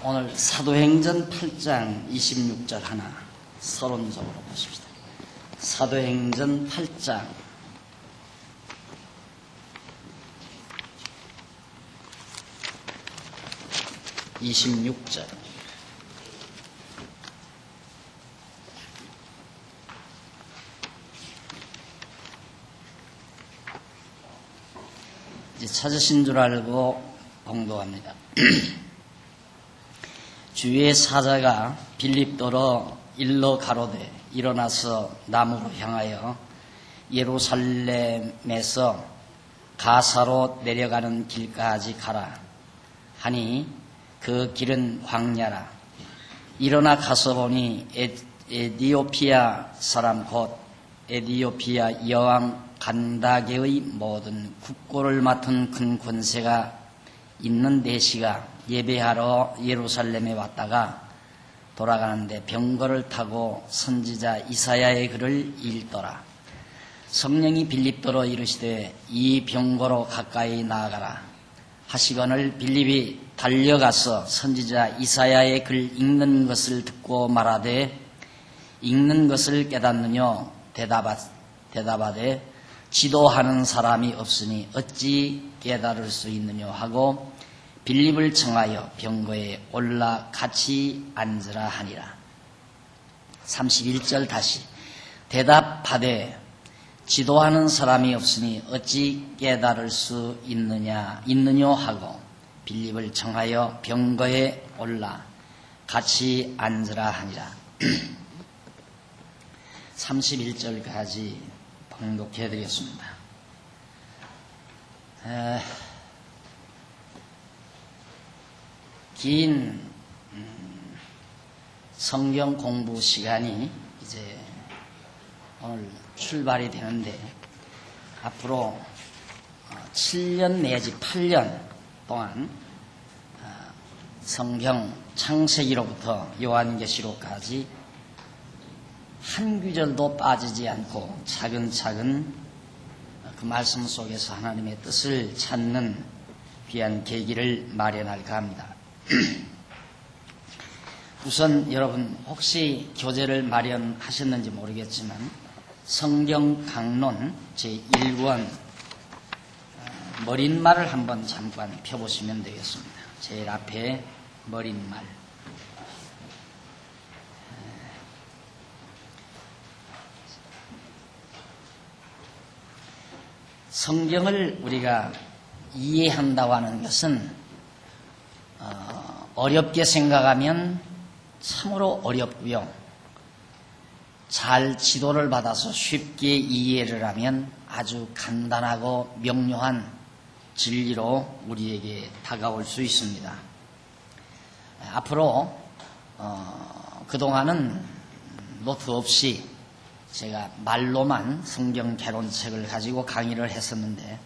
오늘 사도행전 8장 26절 하나 서론적으로 보십시다. 사도행전 8장 26절. 이제 찾으신 줄 알고 봉독합니다. 주의 사자가 빌립도로 일러 가로되 일어나서 남으로 향하여 예루살렘에서 가사로 내려가는 길까지 가라 하니 그 길은 광야라. 일어나 가서 보니 에디오피아 사람 곧 에디오피아 여왕 간다게의 모든 국고를 맡은 큰 권세가 있는 내시가 예배하러 예루살렘에 왔다가 돌아가는데 병거를 타고 선지자 이사야의 글을 읽더라. 성령이 빌립도로 이르시되 이 병거로 가까이 나아가라 하시거늘 빌립이 달려가서 선지자 이사야의 글 읽는 것을 듣고 말하되 읽는 것을 깨닫느뇨 대답하되 지도하는 사람이 없으니 어찌 깨달을 수 있느뇨 하고 빌립을 청하여 병거에 올라 같이 앉으라 하니라. 31절 다시 대답하되 지도하는 사람이 없으니 어찌 깨달을 수 있느뇨 하고 빌립을 청하여 병거에 올라 같이 앉으라 하니라. 31절까지 봉독해 드리겠습니다. 긴 성경 공부 시간이 이제 오늘 출발이 되는데 앞으로 7년 내지 8년 동안 성경 창세기로부터 요한계시록까지 한 구절도 빠지지 않고 차근차근 그 말씀 속에서 하나님의 뜻을 찾는 귀한 계기를 마련할까 합니다. 우선 여러분 혹시 교재를 마련하셨는지 모르겠지만 성경 강론 제1권 머릿말을 한번 잠깐 펴보시면 되겠습니다. 제일 앞에 머릿말. 성경을 우리가 이해한다고 하는 것은 어렵게 생각하면 참으로 어렵고요. 잘 지도를 받아서 쉽게 이해를 하면 아주 간단하고 명료한 진리로 우리에게 다가올 수 있습니다. 앞으로 그동안은 노트 없이 제가 말로만 성경 개론책을 가지고 강의를 했었는데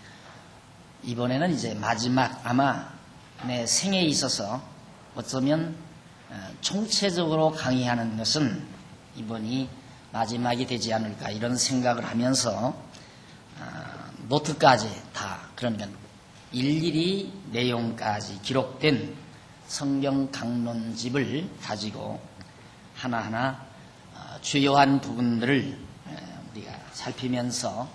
이번에는 이제 마지막 아마 내 생에 있어서 어쩌면 총체적으로 강의하는 것은 이번이 마지막이 되지 않을까 이런 생각을 하면서 노트까지 다 그러니까 일일이 내용까지 기록된 성경 강론집을 가지고 하나하나 주요한 부분들을 우리가 살피면서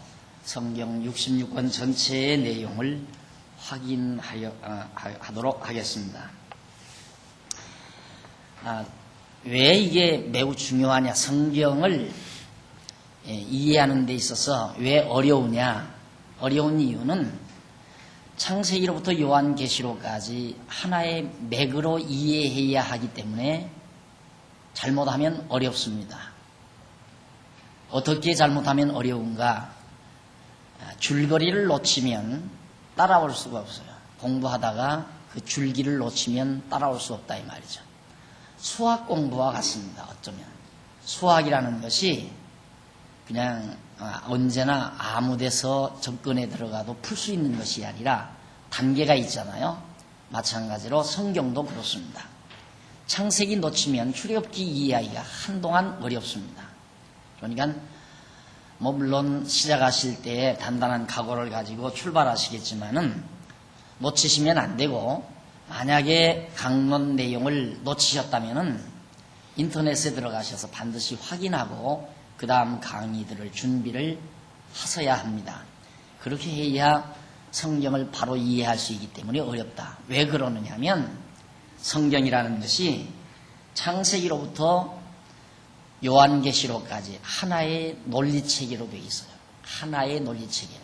성경 66권 전체의 내용을 확인하도록 하겠습니다. 왜 이게 매우 중요하냐? 성경을 이해하는 데 있어서 왜 어려우냐? 어려운 이유는 창세기로부터 요한계시록까지 하나의 맥으로 이해해야 하기 때문에 잘못하면 어렵습니다. 어떻게 잘못하면 어려운가? 줄거리를 놓치면 따라올 수가 없어요. 공부하다가 그 줄기를 놓치면 따라올 수 없다 이 말이죠. 수학 공부와 같습니다. 어쩌면 수학이라는 것이 그냥 언제나 아무 데서 접근해 들어가도 풀 수 있는 것이 아니라 단계가 있잖아요. 마찬가지로 성경도 그렇습니다. 창세기 놓치면 출애굽기 이해하기가 한동안 어렵습니다. 그러니까 물론 시작하실 때 단단한 각오를 가지고 출발하시겠지만은 놓치시면 안 되고 만약에 강론 내용을 놓치셨다면은 인터넷에 들어가셔서 반드시 확인하고 그 다음 강의들을 준비를 하셔야 합니다. 그렇게 해야 성경을 바로 이해할 수 있기 때문에 어렵다. 왜 그러느냐 하면 성경이라는 것이 창세기로부터 요한계시록까지 하나의 논리체계로 되어 있어요. 하나의 논리체계로.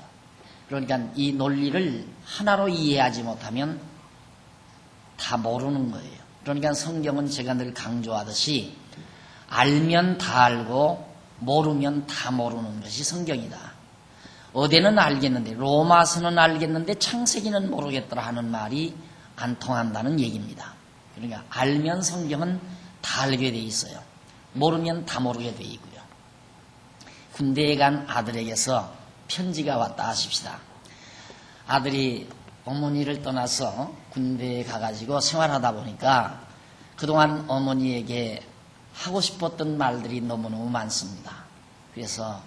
그러니까 이 논리를 하나로 이해하지 못하면 다 모르는 거예요. 그러니까 성경은 제가 늘 강조하듯이 알면 다 알고 모르면 다 모르는 것이 성경이다. 어디는 알겠는데 로마서는 알겠는데 창세기는 모르겠더라 하는 말이 안 통한다는 얘기입니다. 그러니까 알면 성경은 다 알게 돼 있어요. 모르면 다 모르게 돼 있고요. 군대에 간 아들에게서 편지가 왔다 하십시다. 아들이 어머니를 떠나서 군대에 가가지고 생활하다 보니까 그동안 어머니에게 하고 싶었던 말들이 너무너무 많습니다. 그래서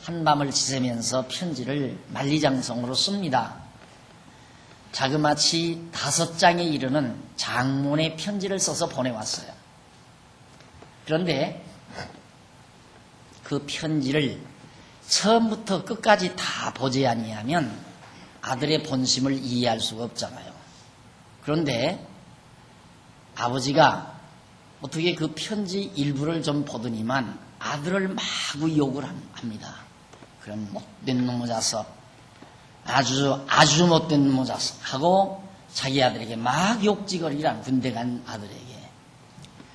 한밤을 지새면서 편지를 만리장성으로 씁니다. 자그마치 5장에 이르는 장문의 편지를 써서 보내왔어요. 그런데 그 편지를 처음부터 끝까지 다 보지 아니하면 아들의 본심을 이해할 수가 없잖아요. 그런데 아버지가 어떻게 그 편지 일부를 좀 보더니만 아들을 마구 욕을 합니다. 그런 못된 놈의 자석, 아주 못된 놈의 자석 하고 자기 아들에게 막 욕지거리란 군대 간 아들에게.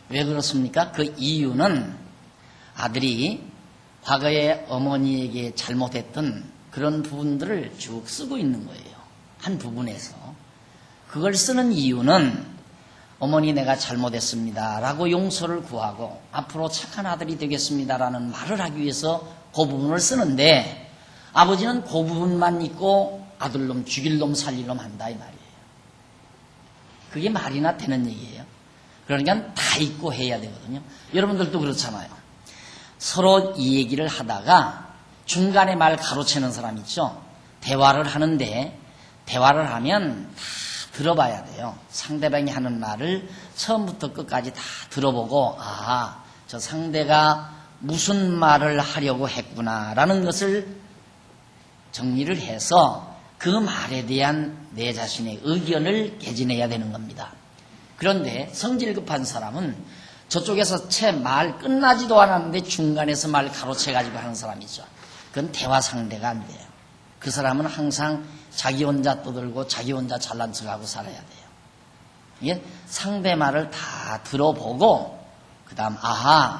왜 그렇습니까? 그 이유는 아들이 과거에 어머니에게 잘못했던 그런 부분들을 쭉 쓰고 있는 거예요. 한 부분에서. 그걸 쓰는 이유는 어머니 내가 잘못했습니다 라고 용서를 구하고 앞으로 착한 아들이 되겠습니다 라는 말을 하기 위해서 그 부분을 쓰는데 아버지는 그 부분만 읽고 아들놈 죽일 놈 살릴 놈 한다 이 말이에요. 그게 말이나 되는 얘기예요. 그러니까 다 읽고 해야 되거든요. 여러분들도 그렇잖아요. 서로 이 얘기를 하다가 중간에 말 가로채는 사람 있죠. 대화를 하는데 대화를 하면 다 들어봐야 돼요. 상대방이 하는 말을 처음부터 끝까지 다 들어보고 저 상대가 무슨 말을 하려고 했구나라는 것을 정리를 해서 그 말에 대한 내 자신의 의견을 개진해야 되는 겁니다. 그런데 성질 급한 사람은 저쪽에서 채 말 끝나지도 않았는데 중간에서 말 가로채가지고 하는 사람이죠. 그건 대화 상대가 안 돼요. 그 사람은 항상 자기 혼자 떠들고 자기 혼자 잘난 척하고 살아야 돼요. 이게 상대 말을 다 들어보고 그 다음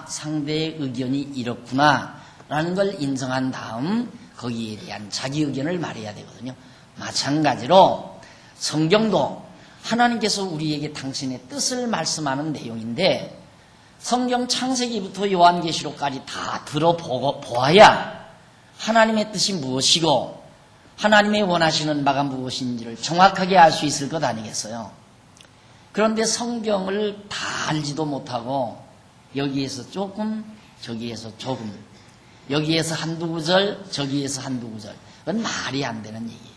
상대의 의견이 이렇구나 라는 걸 인정한 다음 거기에 대한 자기 의견을 말해야 되거든요. 마찬가지로 성경도 하나님께서 우리에게 당신의 뜻을 말씀하는 내용인데 성경 창세기부터 요한계시록까지 다 들어보고 보아야 하나님의 뜻이 무엇이고 하나님의 원하시는 바가 무엇인지를 정확하게 알 수 있을 것 아니겠어요? 그런데 성경을 다 알지도 못하고 여기에서 조금 저기에서 조금 여기에서 한두 구절 저기에서 한두 구절 그건 말이 안 되는 얘기예요.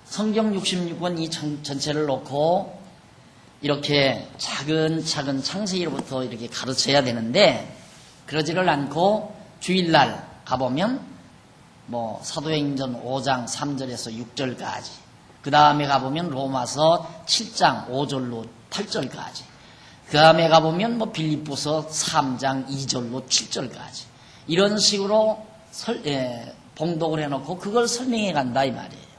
성경 66권 이 전체를 놓고 이렇게 차근차근 창세기로부터 이렇게 가르쳐야 되는데 그러지를 않고 주일날 가보면 사도행전 5장 3절에서 6절까지 그 다음에 가보면 로마서 7장 5절로 8절까지 그 다음에 가보면 빌립보서 3장 2절로 7절까지 이런 식으로 봉독을 해놓고 그걸 설명해 간다 이 말이에요.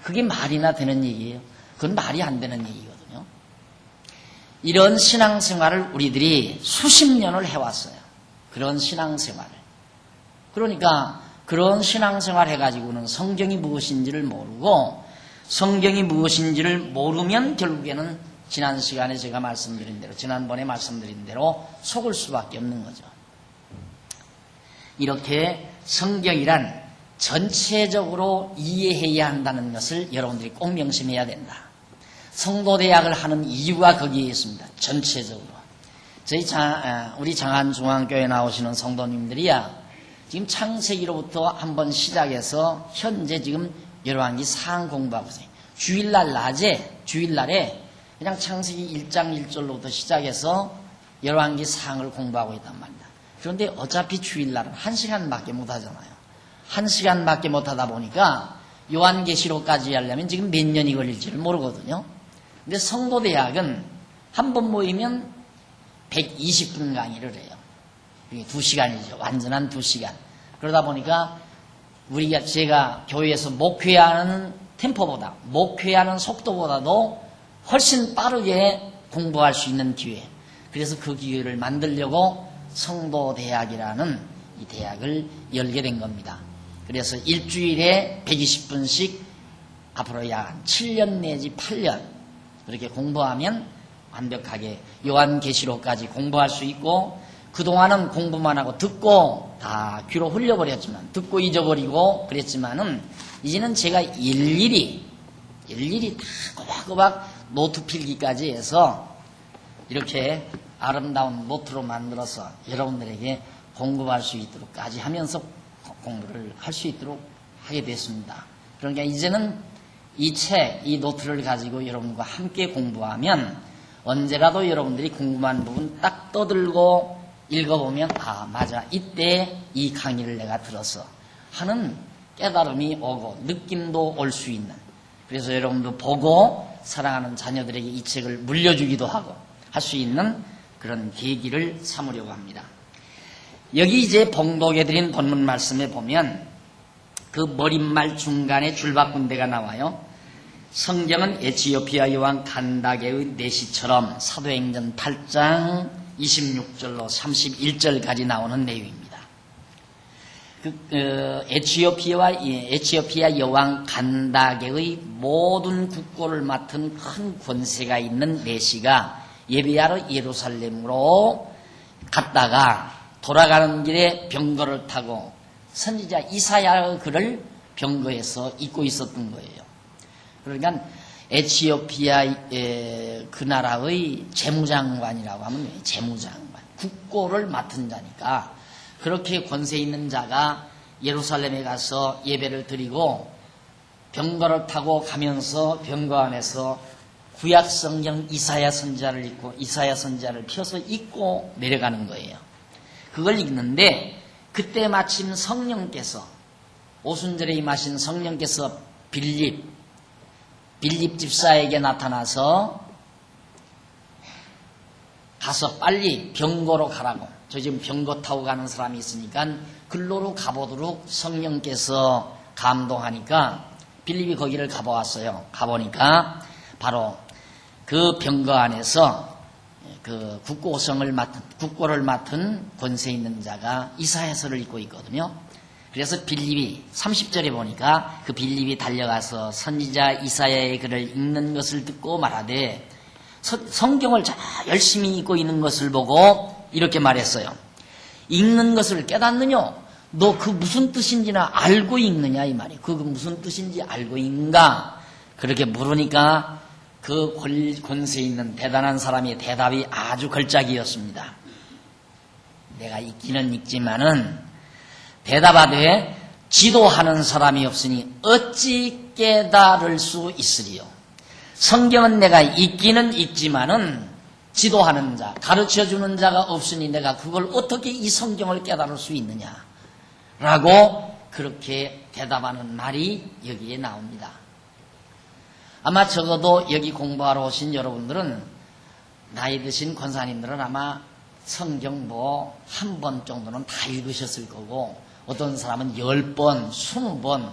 그게 말이나 되는 얘기예요? 그건 말이 안 되는 얘기거든요. 이런 신앙생활을 우리들이 수십 년을 해왔어요. 그런 신앙생활을. 그러니까 그런 신앙생활 해가지고는 성경이 무엇인지를 모르고 성경이 무엇인지를 모르면 결국에는 지난 시간에 제가 말씀드린 대로 지난번에 말씀드린 대로 속을 수밖에 없는 거죠. 이렇게 성경이란 전체적으로 이해해야 한다는 것을 여러분들이 꼭 명심해야 된다. 성도대학을 하는 이유가 거기에 있습니다. 전체적으로. 우리 장안중앙교회 나오시는 성도님들이야 지금 창세기로부터 한번 시작해서 현재 지금 열왕기 상하 공부하고 있어요. 주일날 낮에, 주일날에 그냥 창세기 1장 1절로부터 시작해서 열왕기 상을 공부하고 있단 말입니다. 그런데 어차피 주일날은 1시간밖에 못 하잖아요. 1시간밖에 못 하다 보니까 요한계시록까지 하려면 지금 몇 년이 걸릴지를 모르거든요. 근데 성도대학은 한 번 모이면 120분 강의를 해요. 이게 2시간이죠. 완전한 2시간. 그러다 보니까 제가 교회에서 목회하는 템포보다, 목회하는 속도보다도 훨씬 빠르게 공부할 수 있는 기회. 그래서 그 기회를 만들려고 성도대학이라는 이 대학을 열게 된 겁니다. 그래서 일주일에 120분씩 앞으로 약 7년 내지 8년 그렇게 공부하면 완벽하게 요한계시록까지 공부할 수 있고, 그동안은 공부만 하고 듣고 다 귀로 흘려버렸지만, 듣고 잊어버리고 그랬지만은 이제는 제가 일일이 다 꼬박꼬박 노트 필기까지 해서 이렇게 아름다운 노트로 만들어서 여러분들에게 공부할 수 있도록까지 하면서 공부를 할 수 있도록 하게 됐습니다. 그러니까 이제는 이 책, 이 노트를 가지고 여러분과 함께 공부하면 언제라도 여러분들이 궁금한 부분 딱 떠들고 읽어보면, 아, 맞아, 이때 이 강의를 내가 들었어 하는 깨달음이 오고 느낌도 올 수 있는, 그래서 여러분도 보고 사랑하는 자녀들에게 이 책을 물려주기도 하고 할 수 있는 그런 계기를 삼으려고 합니다. 여기 이제 봉독해 드린 본문 말씀에 보면 그 머릿말 중간에 줄바꾼 데가 나와요. 성경은 에티오피아 여왕 간다게의 내시처럼 사도행전 8장 26절로 31절까지 나오는 내용입니다. 에티오피아 여왕 간다게의 모든 국고를 맡은 큰 권세가 있는 내시가 예배하러 예루살렘으로 갔다가 돌아가는 길에 병거를 타고 선지자 이사야의 글을 병거에서 읽고 있었던 거예요. 그러니까 에티오피아 그 나라의 재무장관이라고 하면 재무장관, 국고를 맡은 자니까 그렇게 권세 있는 자가 예루살렘에 가서 예배를 드리고 병거를 타고 가면서 병거 안에서 구약 성경 이사야 선지자를 읽고 이사야 선지자를 펴서 읽고 내려가는 거예요. 그걸 읽는데 그때 마침 성령께서, 오순절에 임하신 성령께서 빌립 집사에게 나타나서 가서 빨리 병거로 가라고, 저 지금 병거 타고 가는 사람이 있으니까 글로로 가보도록 성령께서 감동하니까 빌립이 거기를 가보았어요. 가보니까 바로 그 병거 안에서 그 국고를 맡은 권세 있는 자가 이사야서를 읽고 있거든요. 그래서 빌립이 30절에 보니까 그 빌립이 달려가서 선지자 이사야의 글을 읽는 것을 듣고 말하되, 성경을 열심히 읽고 있는 것을 보고 이렇게 말했어요. 읽는 것을 깨닫느냐? 너 그 무슨 뜻인지나 알고 읽느냐? 이 말이에요. 그 무슨 뜻인지 알고 읽는가? 그렇게 물으니까 그 권세 있는 대단한 사람의 대답이 아주 걸작이었습니다. 내가 읽기는 읽지만은 대답하되 지도하는 사람이 없으니 어찌 깨달을 수 있으리요. 성경은 내가 읽기는 읽지만은 지도하는 자, 가르쳐주는 자가 없으니 내가 그걸 어떻게 이 성경을 깨달을 수 있느냐 라고 그렇게 대답하는 말이 여기에 나옵니다. 아마 적어도 여기 공부하러 오신 여러분들은, 나이 드신 권사님들은 아마 성경 한 번 정도는 다 읽으셨을 거고, 어떤 사람은 10번, 20번,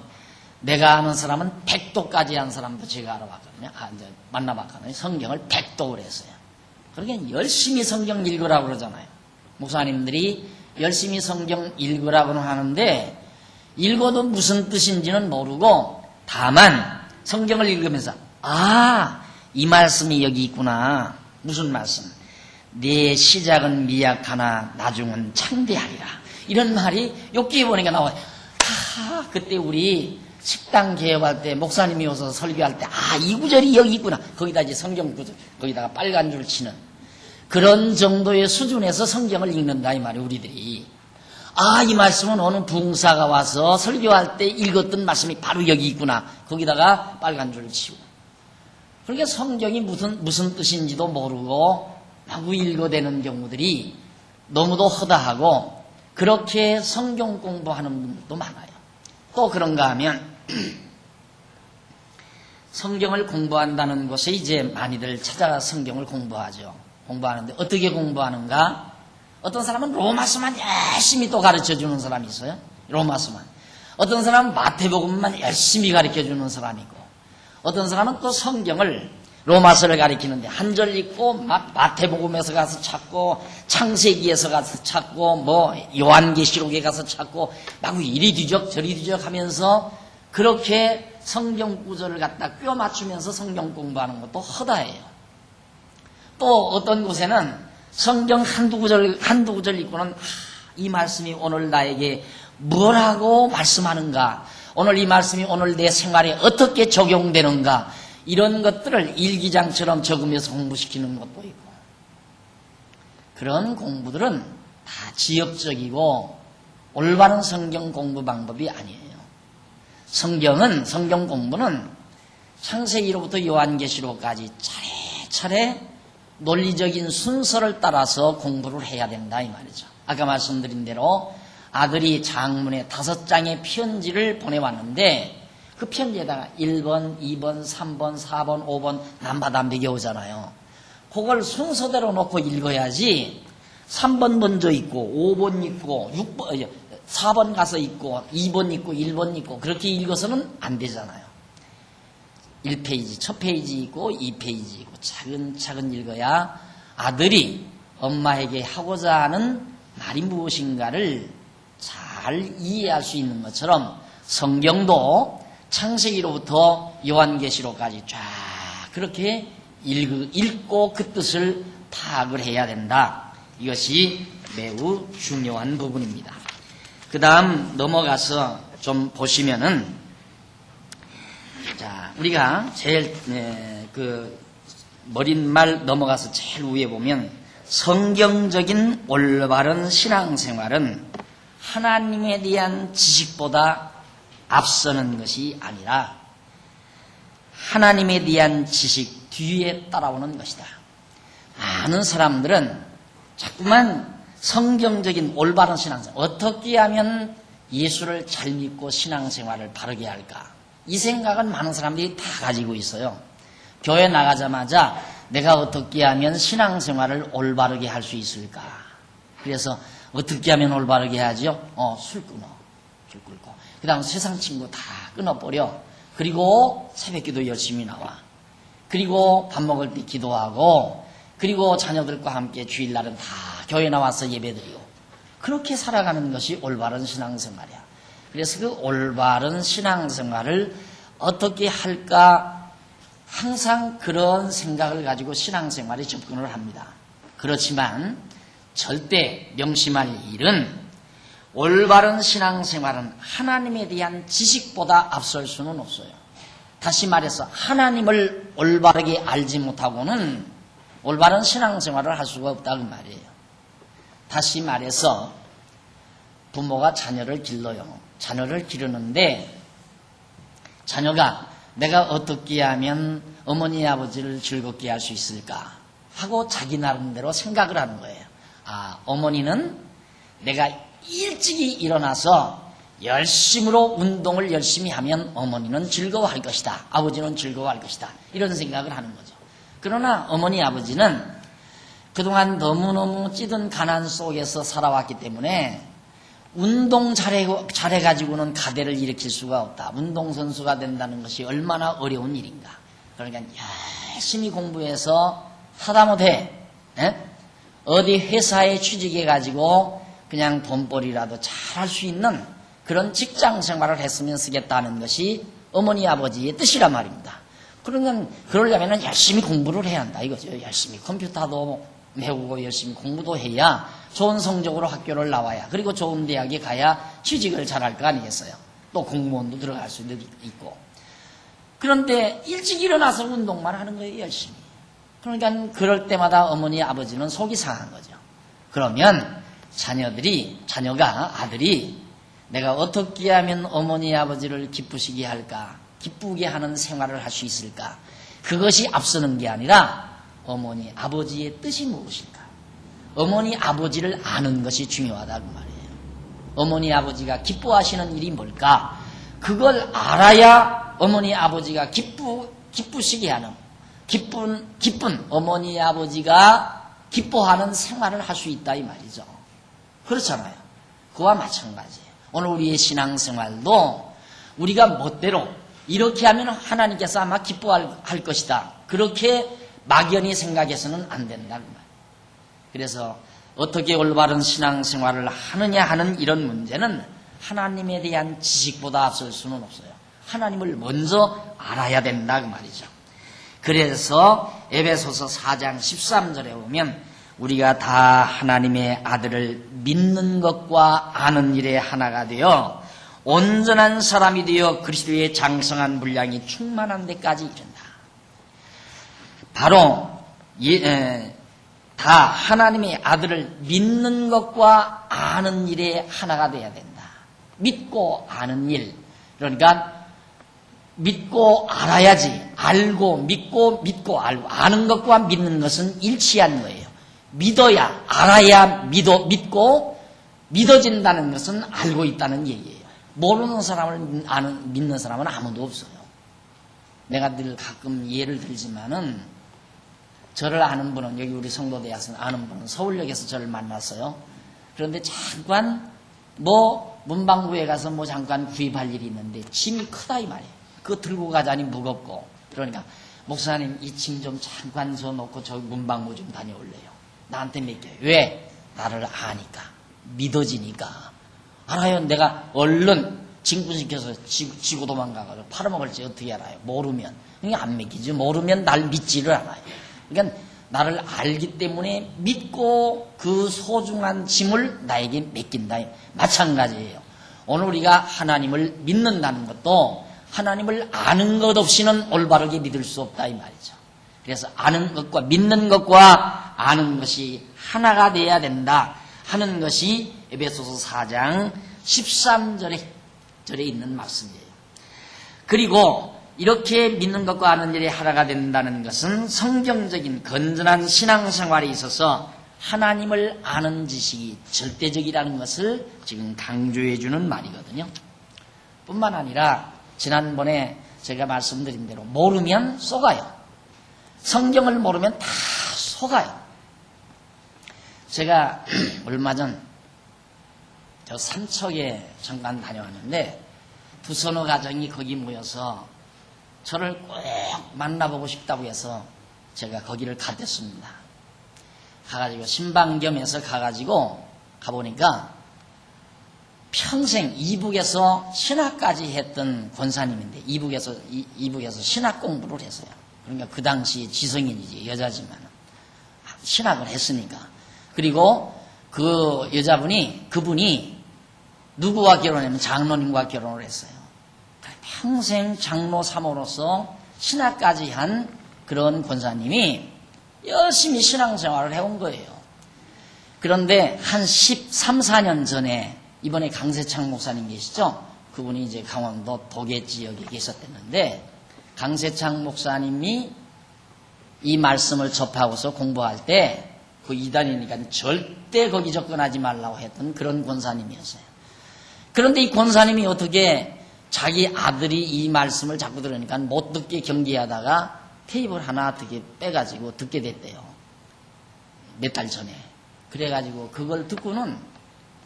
내가 아는 사람은 100도까지 한 사람도 제가 알아봤거든요. 이제 만나봤거든요. 성경을 100도를 했어요. 그러니까 열심히 성경 읽으라고 그러잖아요. 목사님들이 열심히 성경 읽으라고는 하는데, 읽어도 무슨 뜻인지는 모르고, 다만 성경을 읽으면서 이 말씀이 여기 있구나. 무슨 말씀? 내 시작은 미약하나 나중은 창대하리라. 이런 말이 여기 보니까 나와요. 그때 우리 식당 개업할 때 목사님이 오셔서 설교할 때 이 구절이 여기 있구나. 거기다 이제 성경 구절, 거기다가 빨간 줄 치는 그런 정도의 수준에서 성경을 읽는다 이 말이에요. 우리들이 이 말씀은 어느 부흥사가 와서 설교할 때 읽었던 말씀이 바로 여기 있구나. 거기다가 빨간 줄 치고 그러니까 성경이 무슨 뜻인지도 모르고 마구 읽어대는 경우들이 너무도 허다하고 그렇게 성경 공부하는 분들도 많아요. 또 그런가 하면 성경을 공부한다는 것에 이제 많이들 찾아가 성경을 공부하죠. 공부하는데 어떻게 공부하는가? 어떤 사람은 로마서만 열심히 또 가르쳐주는 사람이 있어요. 로마서만. 어떤 사람은 마태복음만 열심히 가르쳐주는 사람이 있고 어떤 사람은 또 성경을 로마서를 가리키는데 한 절 읽고 마태복음에서 가서 찾고 창세기에서 가서 찾고 뭐 요한계시록에 가서 찾고 막 이리 뒤적 저리 뒤적 하면서 그렇게 성경 구절을 갖다 꿰 맞추면서 성경 공부하는 것도 허다해요. 또 어떤 곳에는 성경 한두 구절 읽고는 이 말씀이 오늘 나에게 뭐라고 말씀하는가, 오늘 이 말씀이 오늘 내 생활에 어떻게 적용되는가, 이런 것들을 일기장처럼 적으면서 공부시키는 것도 있고, 그런 공부들은 다 지엽적이고 올바른 성경 공부 방법이 아니에요. 성경 공부는 창세기로부터 요한계시록까지 차례차례 논리적인 순서를 따라서 공부를 해야 된다 이 말이죠. 아까 말씀드린 대로 아들이 장문에 5장의 편지를 보내왔는데 그 편지에다가 1번, 2번, 3번, 4번, 5번 남바담배게 오잖아요. 그걸 순서대로 놓고 읽어야지 3번 먼저 있고 5번 있고 6번, 4번 가서 있고 2번 있고 1번 있고 그렇게 읽어서는 안 되잖아요. 1페이지, 첫 페이지 있고 2페이지 있고 차근차근 읽어야 아들이 엄마에게 하고자 하는 말이 무엇인가를 잘 이해할 수 있는 것처럼 성경도 창세기로부터 요한계시록까지 쫙 그렇게 읽고 그 뜻을 파악을 해야 된다. 이것이 매우 중요한 부분입니다. 그 다음 넘어가서 좀 보시면은, 자, 우리가 제일, 머릿말 넘어가서 제일 위에 보면, 성경적인 올바른 신앙생활은 하나님에 대한 지식보다 앞서는 것이 아니라 하나님에 대한 지식 뒤에 따라오는 것이다. 많은 사람들은 자꾸만 성경적인 올바른 신앙생활, 어떻게 하면 예수를 잘 믿고 신앙생활을 바르게 할까? 이 생각은 많은 사람들이 다 가지고 있어요. 교회 나가자마자 내가 어떻게 하면 신앙생활을 올바르게 할 수 있을까? 그래서 어떻게 하면 올바르게 하죠? 술 끊어. 술 끊고. 그 다음 세상 친구 다 끊어버려. 그리고 새벽기도 열심히 나와. 그리고 밥 먹을 때 기도하고, 그리고 자녀들과 함께 주일날은 다 교회 나와서 예배드리고, 그렇게 살아가는 것이 올바른 신앙생활이야. 그래서 그 올바른 신앙생활을 어떻게 할까 항상 그런 생각을 가지고 신앙생활에 접근을 합니다. 그렇지만 절대 명심할 일은 올바른 신앙생활은 하나님에 대한 지식보다 앞설 수는 없어요. 다시 말해서 하나님을 올바르게 알지 못하고는 올바른 신앙생활을 할 수가 없다고 말이에요. 다시 말해서 부모가 자녀를 길러요. 자녀를 기르는데 자녀가 내가 어떻게 하면 어머니 아버지를 즐겁게 할 수 있을까 하고 자기 나름대로 생각을 하는 거예요. 어머니는 내가 일찍이 일어나서 열심으로 운동을 열심히 하면 어머니는 즐거워할 것이다. 아버지는 즐거워할 것이다. 이런 생각을 하는 거죠. 그러나 어머니 아버지는 그동안 너무너무 찌든 가난 속에서 살아왔기 때문에 운동 잘해가지고는 가대를 일으킬 수가 없다. 운동선수가 된다는 것이 얼마나 어려운 일인가. 그러니까 열심히 공부해서 하다못해 어디 회사에 취직해가지고 그냥 돈벌이라도 잘 할 수 있는 그런 직장 생활을 했으면 쓰겠다는 것이 어머니 아버지의 뜻이란 말입니다. 그러면 그러려면 열심히 공부를 해야 한다 이거죠. 열심히 컴퓨터도 배우고 열심히 공부도 해야 좋은 성적으로 학교를 나와야, 그리고 좋은 대학에 가야 취직을 잘할 거 아니겠어요. 또 공무원도 들어갈 수도 있고. 그런데 일찍 일어나서 운동만 하는 거예요, 열심히. 그러니까 그럴 때마다 어머니 아버지는 속이 상한 거죠. 그러면 아들이 내가 어떻게 하면 어머니 아버지를 기쁘시게 할까, 기쁘게 하는 생활을 할 수 있을까, 그것이 앞서는 게 아니라 어머니 아버지의 뜻이 무엇인가. 어머니 아버지를 아는 것이 중요하다 그 말이에요. 어머니 아버지가 기뻐하시는 일이 뭘까? 그걸 알아야 어머니 아버지가 기쁘시게 하는 기쁜 어머니 아버지가 기뻐하는 생활을 할 수 있다 이 말이죠. 그렇잖아요. 그와 마찬가지예요. 오늘 우리의 신앙생활도 우리가 멋대로 이렇게 하면 하나님께서 아마 기뻐할 것이다. 그렇게 막연히 생각해서는 안 된다 그 말이에요. 그래서 어떻게 올바른 신앙생활을 하느냐 하는 이런 문제는 하나님에 대한 지식보다 앞설 수는 없어요. 하나님을 먼저 알아야 된다 그 말이죠. 그래서 에베소서 4장 13절에 보면 우리가 다 하나님의 아들을 믿는 것과 아는 일에 하나가 되어 온전한 사람이 되어 그리스도의 장성한 분량이 충만한 데까지 이른다. 바로 다 하나님의 아들을 믿는 것과 아는 일에 하나가 돼야 된다. 믿고 아는 일, 그러니까 믿고 알아야지. 알고 믿고 알고 아는 것과 믿는 것은 일치한 거예요. 믿어야 알아야 믿고 믿어진다는 것은 알고 있다는 얘기예요. 모르는 사람을 믿는 사람은 아무도 없어요. 내가 늘 가끔 예를 들지만은 저를 아는 분은 여기 우리 성도대학생 아는 분은 서울역에서 저를 만났어요. 그런데 잠깐 문방구에 가서 잠깐 구입할 일이 있는데 짐이 크다 이 말이에요. 그거 들고 가자니 무겁고 그러니까 목사님 이 짐 좀 잠깐 저 놓고 저 문방구 좀 다녀올래요. 나한테 맡겨요. 왜? 나를 아니까 믿어지니까 알아요. 내가 얼른 진군시켜서 지고 도망가가지고 팔아먹을지 어떻게 알아요? 모르면 그러니까 안 믿기지. 모르면 날 믿지를 않아요. 그러니까 나를 알기 때문에 믿고 그 소중한 짐을 나에게 맡긴다. 마찬가지예요. 오늘 우리가 하나님을 믿는다는 것도 하나님을 아는 것 없이는 올바르게 믿을 수 없다 이 말이죠. 그래서 아는 것과 믿는 것과 아는 것이 하나가 돼야 된다 하는 것이 에베소서 4장 13절에 있는 말씀이에요. 그리고 이렇게 믿는 것과 아는 일이 하나가 된다는 것은 성경적인 건전한 신앙생활에 있어서 하나님을 아는 지식이 절대적이라는 것을 지금 강조해 주는 말이거든요. 뿐만 아니라 지난번에 제가 말씀드린 대로 모르면 속아요. 성경을 모르면 다 속아요. 제가 얼마 전 저 삼척에 잠깐 다녀왔는데 두서너 가정이 거기 모여서 저를 꼭 만나보고 싶다고 해서 제가 거기를 갔댔습니다. 가가지고 신방겸에서 가보니까 평생 이북에서 신학까지 했던 권사님인데 이북에서 신학 공부를 했어요. 그러니까 그 당시 지성인이지 여자지만 신학을 했으니까. 그리고 그분이 누구와 결혼하면 장로님과 결혼을 했어요. 평생 장로 사모로서 신학까지 한 그런 권사님이 열심히 신앙생활을 해온 거예요. 그런데 한 13, 14년 전에 이번에 강세창 목사님 계시죠? 그분이 이제 강원도 도계 지역에 계셨댔는데 강세창 목사님이 이 말씀을 접하고서 공부할 때 그 이단이니까 절대 거기 접근하지 말라고 했던 그런 권사님이었어요. 그런데 이 권사님이 어떻게 자기 아들이 이 말씀을 자꾸 들으니까 못 듣게 경계하다가 테이프를 하나 어떻게 빼가지고 듣게 됐대요. 몇 달 전에. 그래가지고 그걸 듣고는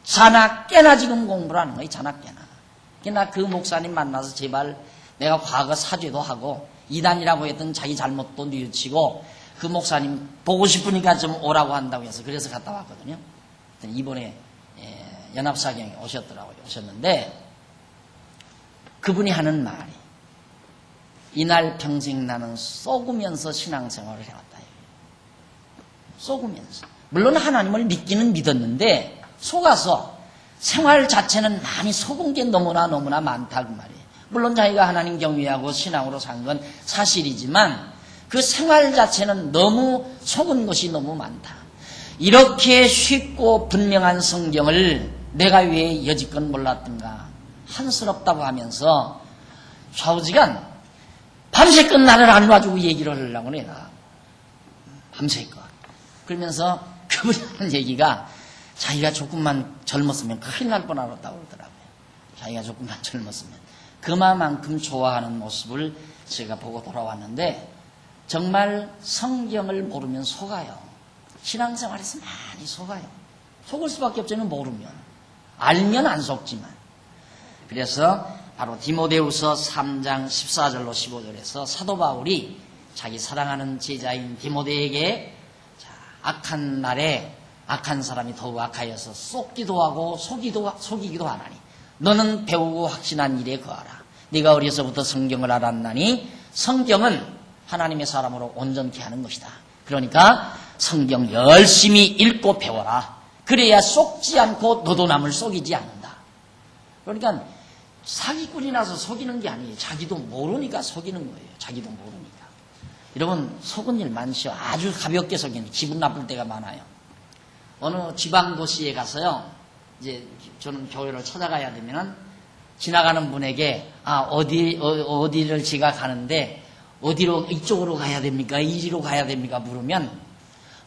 자나 깨나 지금 공부를 하는 거예요. 자나 깨나. 그러나 그 목사님 만나서 제발 내가 과거 사죄도 하고 이단이라고 했던 자기 잘못도 뉘우치고 그 목사님 보고 싶으니까 좀 오라고 한다고 해서 그래서 갔다 왔거든요. 이번에 연합사경에 오셨는데 그분이 하는 말이 이날 평생 나는 속으면서 신앙생활을 해왔다. 속으면서. 물론 하나님을 믿기는 믿었는데 속아서 생활 자체는 많이 속은 게 너무나 많다 그 말이에요. 물론 자기가 하나님 경외하고 신앙으로 산 건 사실이지만 그 생활 자체는 너무 속은 것이 너무 많다. 이렇게 쉽고 분명한 성경을 내가 왜 여지껏 몰랐던가 한스럽다고 하면서 좌우지간 밤새껏 나를 안 놔주고 얘기를 하려고 그래, 나. 밤새껏. 그러면서 그분이 하는 얘기가 자기가 조금만 젊었으면 큰일 날 뻔하다고 그러더라고요. 자기가 조금만 젊었으면. 그만큼 좋아하는 모습을 제가 보고 돌아왔는데 정말 성경을 모르면 속아요. 신앙생활에서 많이 속아요. 속을 수밖에 없잖아요, 모르면. 알면 안 속지만. 그래서 바로 디모데후서 3장 14절로 15절에서 사도 바울이 자기 사랑하는 제자인 디모데에게 악한 날에 악한 사람이 더욱 악하여서 쏟기도 하고 속이기도 하나니 너는 배우고 확신한 일에 거하라. 네가 어려서부터 성경을 알았나니 성경은 하나님의 사람으로 온전케 하는 것이다. 그러니까 성경 열심히 읽고 배워라. 그래야 속지 않고 너도 남을 속이지 않는다. 그러니까 사기꾼이 나서 속이는 게 아니에요. 자기도 모르니까 속이는 거예요. 자기도 모르니까. 여러분 속은 일 많죠. 아주 가볍게 속이는 기분 나쁠 때가 많아요. 어느 지방 도시에 가서요. 이제 저는 교회를 찾아가야 되면은 지나가는 분에게 어디를 제가 가는데 어디로 이쪽으로 가야 됩니까? 이리로 가야 됩니까? 물으면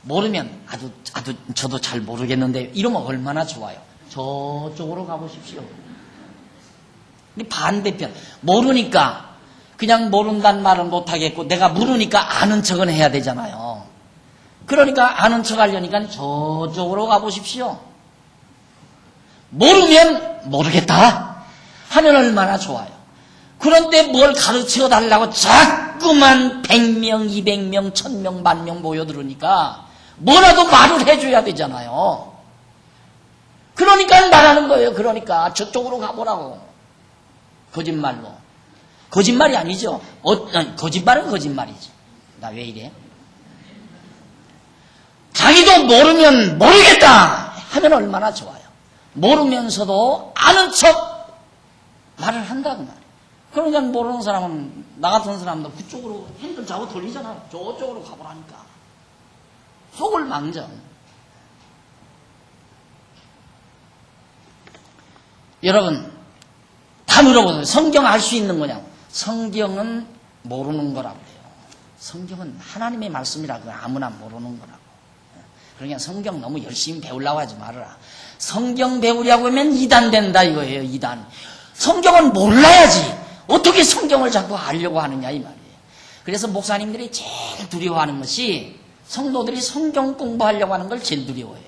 모르면 저도 잘 모르겠는데 이러면 얼마나 좋아요. 저쪽으로 가보십시오. 근데 반대편 모르니까 그냥 모른다는 말은 못하겠고 내가 모르니까 아는 척은 해야 되잖아요. 그러니까 아는 척 하려니까 저쪽으로 가보십시오. 모르면 모르겠다 하면 얼마나 좋아요. 그런데 뭘 가르쳐 달라고 자꾸만 100명, 200명, 1000명, 10,000명 모여들으니까 뭐라도 말을 해줘야 되잖아요. 그러니까 말하는 거예요. 그러니까 저쪽으로 가보라고. 거짓말로. 거짓말이 아니죠. 거짓말은 거짓말이지. 나 왜 이래? 자기도 모르면 모르겠다 하면 얼마나 좋아요. 모르면서도 아는 척 말을 한다고 말이에요. 그러니까 모르는 사람은 나 같은 사람도 그쪽으로 핸들 잡고 돌리잖아요. 저쪽으로 가보라니까. 속을 망정. 여러분 다 물어보세요. 성경 알 수 있는 거냐고. 성경은 모르는 거라고 해요. 성경은 하나님의 말씀이라고 아무나 모르는 거라고. 그러니까 성경 너무 열심히 배우려고 하지 말아라. 성경 배우려고 하면 이단 된다 이거예요. 이단. 성경은 몰라야지. 어떻게 성경을 자꾸 알려고 하느냐 이 말이에요. 그래서 목사님들이 제일 두려워하는 것이 성도들이 성경 공부하려고 하는 걸 제일 두려워해요.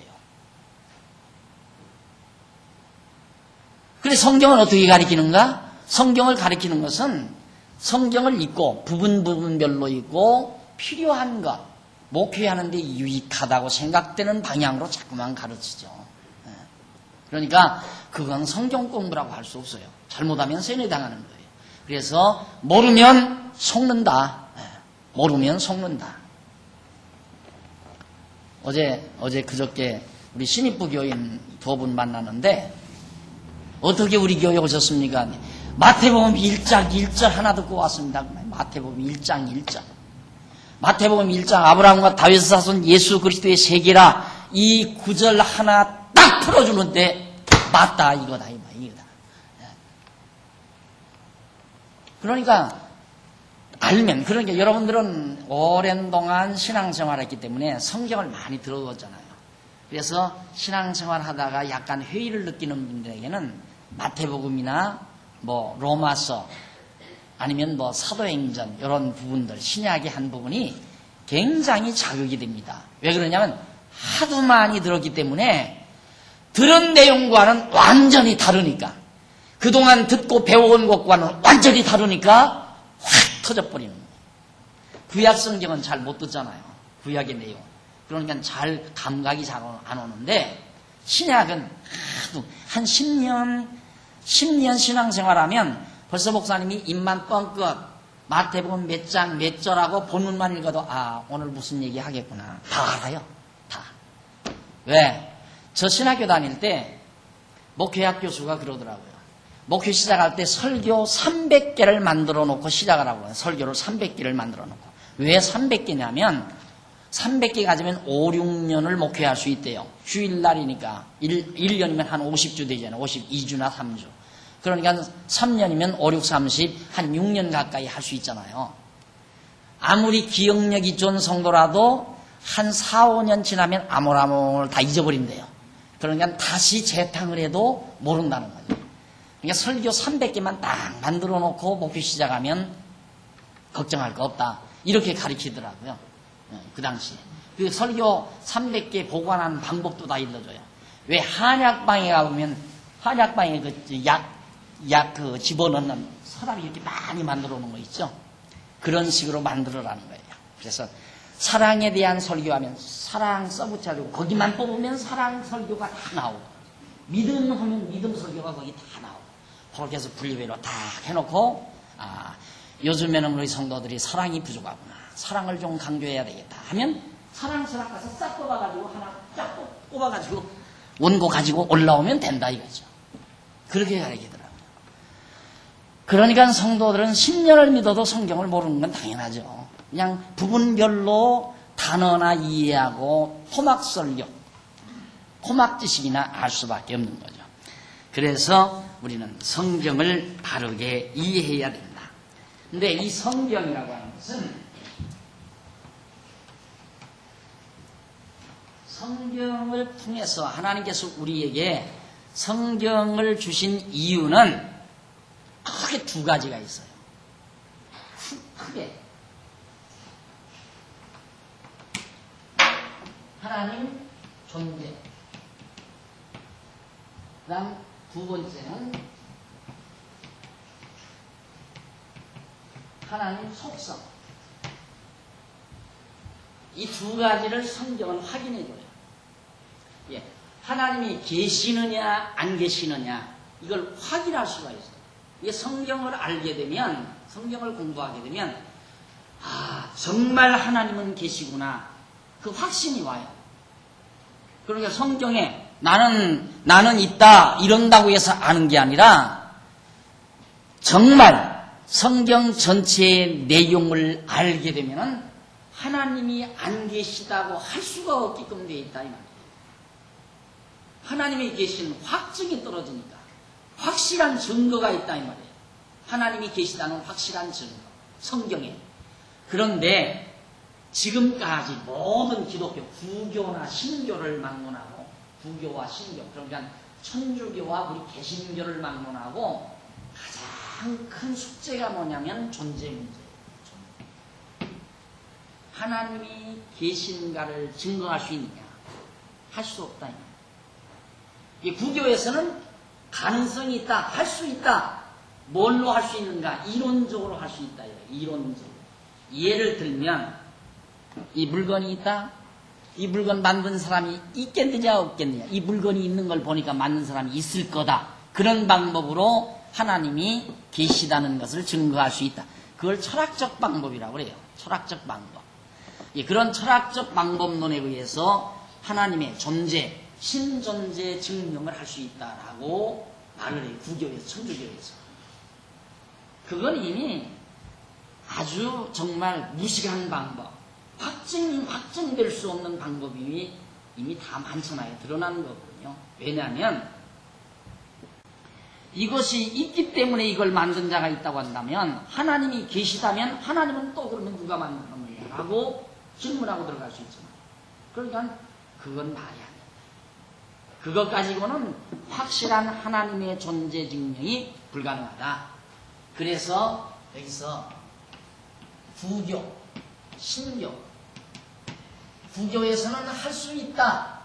그래서 성경을 어떻게 가리키는가? 성경을 가리키는 것은 성경을 읽고 부분별로 읽고 필요한 것, 목회하는 데 유익하다고 생각되는 방향으로 자꾸만 가르치죠. 그러니까 그건 성경 공부라고 할 수 없어요. 잘못하면 세뇌당하는 거예요. 그래서 모르면 속는다. 모르면 속는다. 어제 그저께 우리 신입부 교인 두 분 만났는데 어떻게 우리 교회 오셨습니까? 마태복음 1장 1절 하나 듣고 왔습니다. 마태복음 1장 1절. 마태복음 1장 아브라함과 다윗의 자손 예수 그리스도의 세계라 이 구절 하나 딱 풀어주는데 맞다 이거다 이거다. 그러니까 알면 그러니까 여러분들은 오랜 동안 신앙생활했기 때문에 성경을 많이 들어봤잖아요. 그래서 신앙생활 하다가 약간 회의를 느끼는 분들에게는 마태복음이나 뭐 로마서 아니면 뭐 사도행전 이런 부분들 신약의 한 부분이 굉장히 자극이 됩니다. 왜 그러냐면 하도 많이 들었기 때문에 들은 내용과는 완전히 다르니까 그동안 듣고 배워온 것과는 완전히 다르니까 확 터져버리는 거예요. 구약 성경은 잘 못 듣잖아요. 구약의 내용. 그러니까 잘 감각이 잘 안 오는데 신약은 하도 한 10년 신앙생활하면 벌써 목사님이 입만 뻥끗 마태복음 몇 장 몇 절하고 본문만 읽어도 오늘 무슨 얘기 하겠구나. 다 알아요. 다. 왜? 저 신학교 다닐 때 목회학 교수가 그러더라고요. 목회 시작할 때 설교 300개를 만들어 놓고 시작을 하고 설교를 300개를 만들어 놓고 왜 300개냐면 300개 가지면 5, 6년을 목회할 수 있대요. 주일날이니까 1년이면 한 50주 되잖아요. 52주나 3주. 그러니까 3년이면 5, 6, 30, 한 6년 가까이 할 수 있잖아요. 아무리 기억력이 좋은 성도라도 한 4, 5년 지나면 아몰아몰 다 잊어버린대요. 그러니까 다시 재탕을 해도 모른다는 거죠. 그러니까 설교 300개만 딱 만들어 놓고 목표 시작하면 걱정할 거 없다. 이렇게 가르치더라고요. 그 당시에. 그 설교 300개 보관하는 방법도 다 알려줘요. 왜 한약방에 가보면 한약방에 그 집어넣는 서랍이 이렇게 많이 만들어 놓은 거 있죠? 그런 식으로 만들어라는 거예요. 그래서 사랑에 대한 설교하면 사랑 써붙여가지고 거기만 뽑으면 사랑 설교가 다 나오고, 믿음 하면 믿음 설교가 거기 다 나오고, 그렇게 해서 분리배로 다 해놓고, 요즘에는 우리 성도들이 사랑이 부족하구나, 사랑을 좀 강조해야 되겠다 하면 사랑 서랍 가서 싹 뽑아가지고 하나 쫙 뽑아가지고 원고 가지고 올라오면 된다 이거죠. 그렇게 가르치더라고요. 그러니까 성도들은 10년을 믿어도 성경을 모르는 건 당연하죠. 그냥 부분별로 단어나 이해하고 토막설교, 토막지식이나 알 수밖에 없는 거죠. 그래서 우리는 성경을 바르게 이해해야 된다. 근데 이 성경이라고 하는 것은 성경을 통해서 하나님께서 우리에게 성경을 주신 이유는 크게 두 가지가 있어요. 크게. 하나님 존재. 그 다음 두 번째는 하나님 속성. 이 두 가지를 성경은 확인해 줘요. 예, 하나님이 계시느냐 안 계시느냐 이걸 확인할 수가 있어요. 이게 성경을 알게 되면, 성경을 공부하게 되면 정말 하나님은 계시구나 그 확신이 와요. 그러니까 성경에 나는 있다 이런다고 해서 아는 게 아니라 정말 성경 전체의 내용을 알게 되면은 하나님이 안 계시다고 할 수가 없게끔 되어 있다 이 말이에요. 하나님이 계시는 확증이 떨어지니까 확실한 증거가 있다 이 말이에요. 하나님이 계시다는 확실한 증거, 성경에. 그런데 지금까지 모든 기독교, 구교나 신교를 막론하고, 구교와 신교, 그러니까 천주교와 우리 개신교를 막론하고 가장 큰 숙제가 뭐냐면 존재 문제예요. 하나님이 계신가를 증거할 수 있느냐? 할 수 없다. 이 구교에서는 가능성이 있다, 할 수 있다. 뭘로 할 수 있는가? 이론적으로 할 수 있다. 이론적으로. 예를 들면 이 물건이 있다. 이 물건 만든 사람이 있겠느냐 없겠느냐. 이 물건이 있는 걸 보니까 만든 사람이 있을 거다. 그런 방법으로 하나님이 계시다는 것을 증거할 수 있다. 그걸 철학적 방법이라고 그래요. 철학적 방법. 그런 철학적 방법론에 의해서 하나님의 존재, 신존재 증명을 할 수 있다라고 말을 해요. 구교에서, 천주교에서. 그건 이미 아주 정말 무식한 방법, 확증될 수 없는 방법이 이미 다 만천하에 드러나는 거거든요. 왜냐하면 이것이 있기 때문에 이걸 만든 자가 있다고 한다면, 하나님이 계시다면 하나님은 또 그러면 누가 만든 거냐라고 질문하고 들어갈 수 있잖아요. 그러니까 그건 말이 안 돼요. 그것 가지고는 확실한 하나님의 존재 증명이 불가능하다. 그래서 여기서 구교, 신교, 구교에서는 할 수 있다.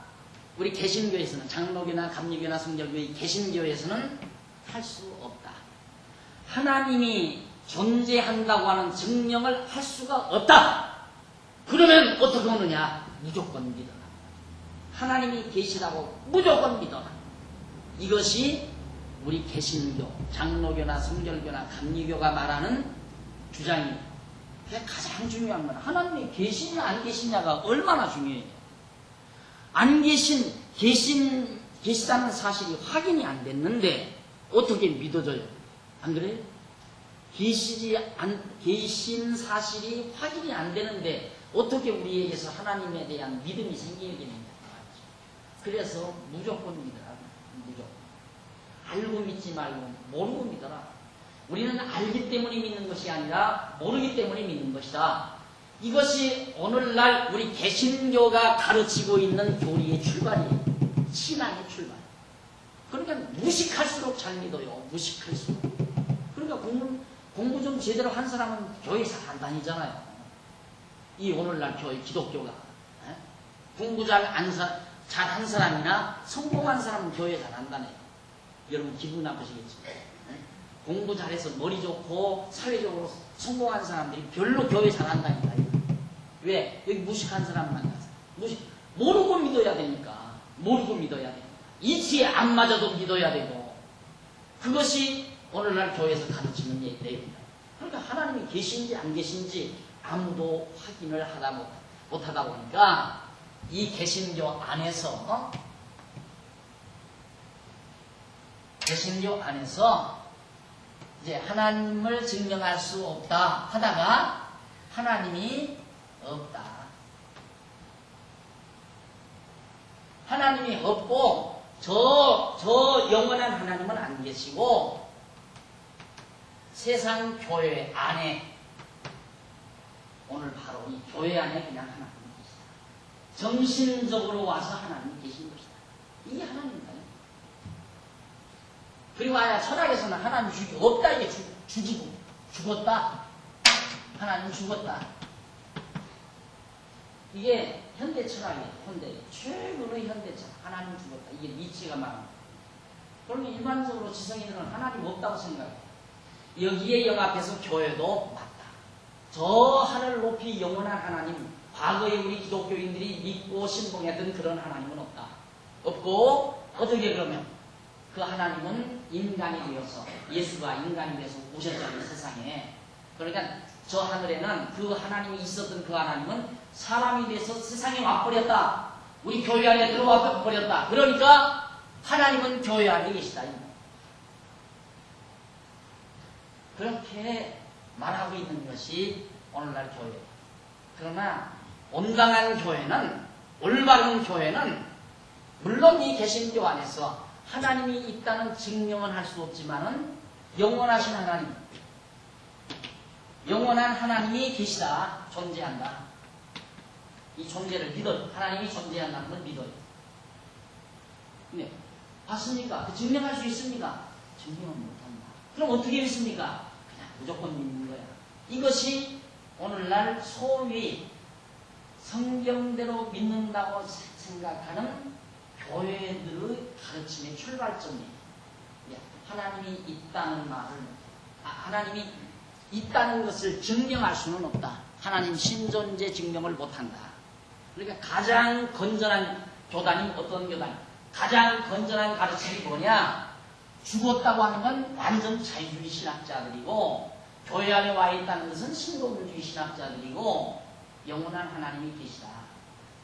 우리 개신교에서는, 장로교나 감리교나 성결교의 개신교에서는 할 수 없다. 하나님이 존재한다고 하는 증명을 할 수가 없다. 그러면 어떻게 하느냐? 무조건 믿어라. 하나님이 계시다고 무조건 믿어라. 이것이 우리 개신교, 장로교나 성결교나 감리교가 말하는 주장이에요. 그게 가장 중요한 건 하나님이 계시냐 안 계시냐가 얼마나 중요해요. 안 계시다는 사실이 확인이 안 됐는데 어떻게 믿어져요? 안 그래요? 계신 사실이 확인이 안 되는데 어떻게 우리에게서 하나님에 대한 믿음이 생기겠느냐. 그래서 무조건 믿어라. 무조건. 알고 믿지 말고 모르고 믿어라. 우리는 알기 때문에 믿는 것이 아니라 모르기 때문에 믿는 것이다. 이것이 오늘날 우리 개신교가 가르치고 있는 교리의 출발이에요. 신앙의 출발. 그러니까 무식할수록 잘 믿어요. 무식할수록. 그러니까 공부 좀 제대로 한 사람은 교회 잘 안 다니잖아요. 이 오늘날 교회 기독교가. 에? 공부 잘한 사람이나 성공한 사람은 교회 잘 안 다녀요. 여러분 기분 나쁘시겠지만. 공부 잘해서 머리 좋고 사회적으로 성공한 사람들이 별로 교회 잘 안 다닌다. 왜? 여기 무식한 사람 만나서. 모르고 믿어야 되니까. 모르고 믿어야 되니까. 이치에 안 맞아도 믿어야 되고. 그것이 오늘날 교회에서 가르치는 내용입니다. 그러니까 하나님이 계신지 안 계신지 아무도 확인을 못하다 보니까 이 개신교 안에서 개신교 안에서 이제 하나님을 증명할 수 없다 하다가 하나님이 없다. 하나님이 없고 저 영원한 하나님은 안 계시고 세상 교회 안에 오늘 바로 이 교회 안에 그냥 하나님이 계시다. 정신적으로 와서 하나님이 계신 것이다. 이게 하나님입니다. 그리고 철학에서는 하나님 죽이 없다. 이게 죽이고 죽었다. 하나님 죽었다. 이게 현대 철학이에요. 최근의 현대 철학. 하나님 죽었다. 이게 니체가 말합니다. 그러면 일반적으로 지성인들은 하나님 없다고 생각해요. 여기에 영합해서 교회도 맞다. 저 하늘 높이 영원한 하나님, 과거에 우리 기독교인들이 믿고 신봉했던 그런 하나님은 없다. 없고 어떻게 그러면 그 하나님은 인간이 되어서 예수가 인간이 되어서 오셨잖아요. 세상에. 그러니까 저 하늘에는 그 하나님이 있었던 그 하나님은 사람이 돼서 세상에 와버렸다. 우리 교회 안에 들어와 버렸다. 그러니까 하나님은 교회 안에 계시다. 그렇게 말하고 있는 것이 오늘날 교회예요. 그러나 온당한 교회는, 올바른 교회는 물론 이 개신교 안에서 하나님이 있다는 증명은 할 수 없지만은 영원하신 하나님, 영원한 하나님이 계시다. 존재한다. 이 존재를 믿어요. 하나님이 존재한다는 걸 믿어요. 네. 봤습니까? 그 증명할 수 있습니까? 증명은 못한다. 그럼 어떻게 믿습니까? 그냥 무조건 믿는 거야. 이것이 오늘날 소위 성경대로 믿는다고 생각하는 교회들의 가르침의 출발점이에요. 하나님이 있다는 말을, 하나님이 있다는 것을 증명할 수는 없다. 하나님 신존재 증명을 못한다. 그러니까 가장 건전한 교단이 어떤 교단? 가장 건전한 가르침이 뭐냐? 죽었다고 하는 건 완전 자유주의 신학자들이고, 교회 안에 와 있다는 것은 신도주의 신학자들이고, 영원한 하나님이 계시다.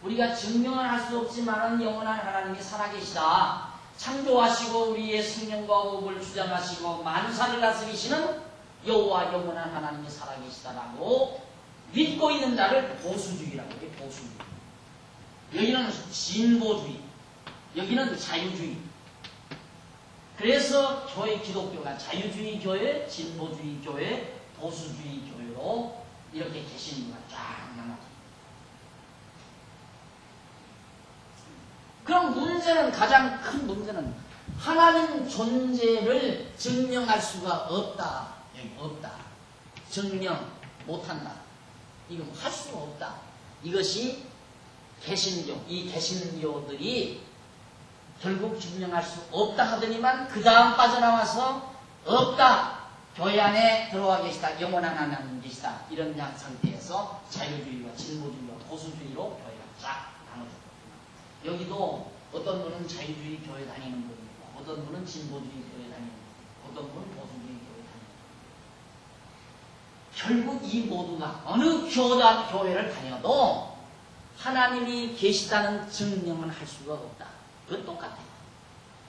우리가 증명은 할 수 없지만은 영원한 하나님이 살아계시다. 창조하시고 우리의 생명과 호흡을 주장하시고 만사를 다스리시는 여호와 영원한 하나님이 살아계시다라고 믿고 있는 자를 보수주의라고 해요. 보수주의. 여기는 진보주의, 여기는 자유주의. 그래서 교회 기독교가 자유주의 교회, 진보주의 교회, 보수주의 교회로 이렇게 계시는 거가 쫙 나눠져. 그럼 문제는, 가장 큰 문제는 하나님 존재를 증명할 수가 없다. 여기 없다. 증명 못한다. 이거 할 수가 없다. 이것이 개신교, 이 개신교들이 결국 증명할 수 없다 하더니만 그 다음 빠져나와서 없다. 교회 안에 들어와 계시다. 영원한 하나님 계시다. 이런 상태에서 자유주의와 진보주의와 보수주의로 교회가 쫙 나눠졌거든요. 여기도 어떤 분은 자유주의 교회 다니는 분이 있고, 어떤 분은 진보주의 교회 다니는 분이 있고, 어떤 분은 보수주의 교회 다니는 분이 있고. 결국 이 모두가 어느 교회를 다녀도 하나님이 계시다는 증명은 할 수가 없다. 그건 똑같아요.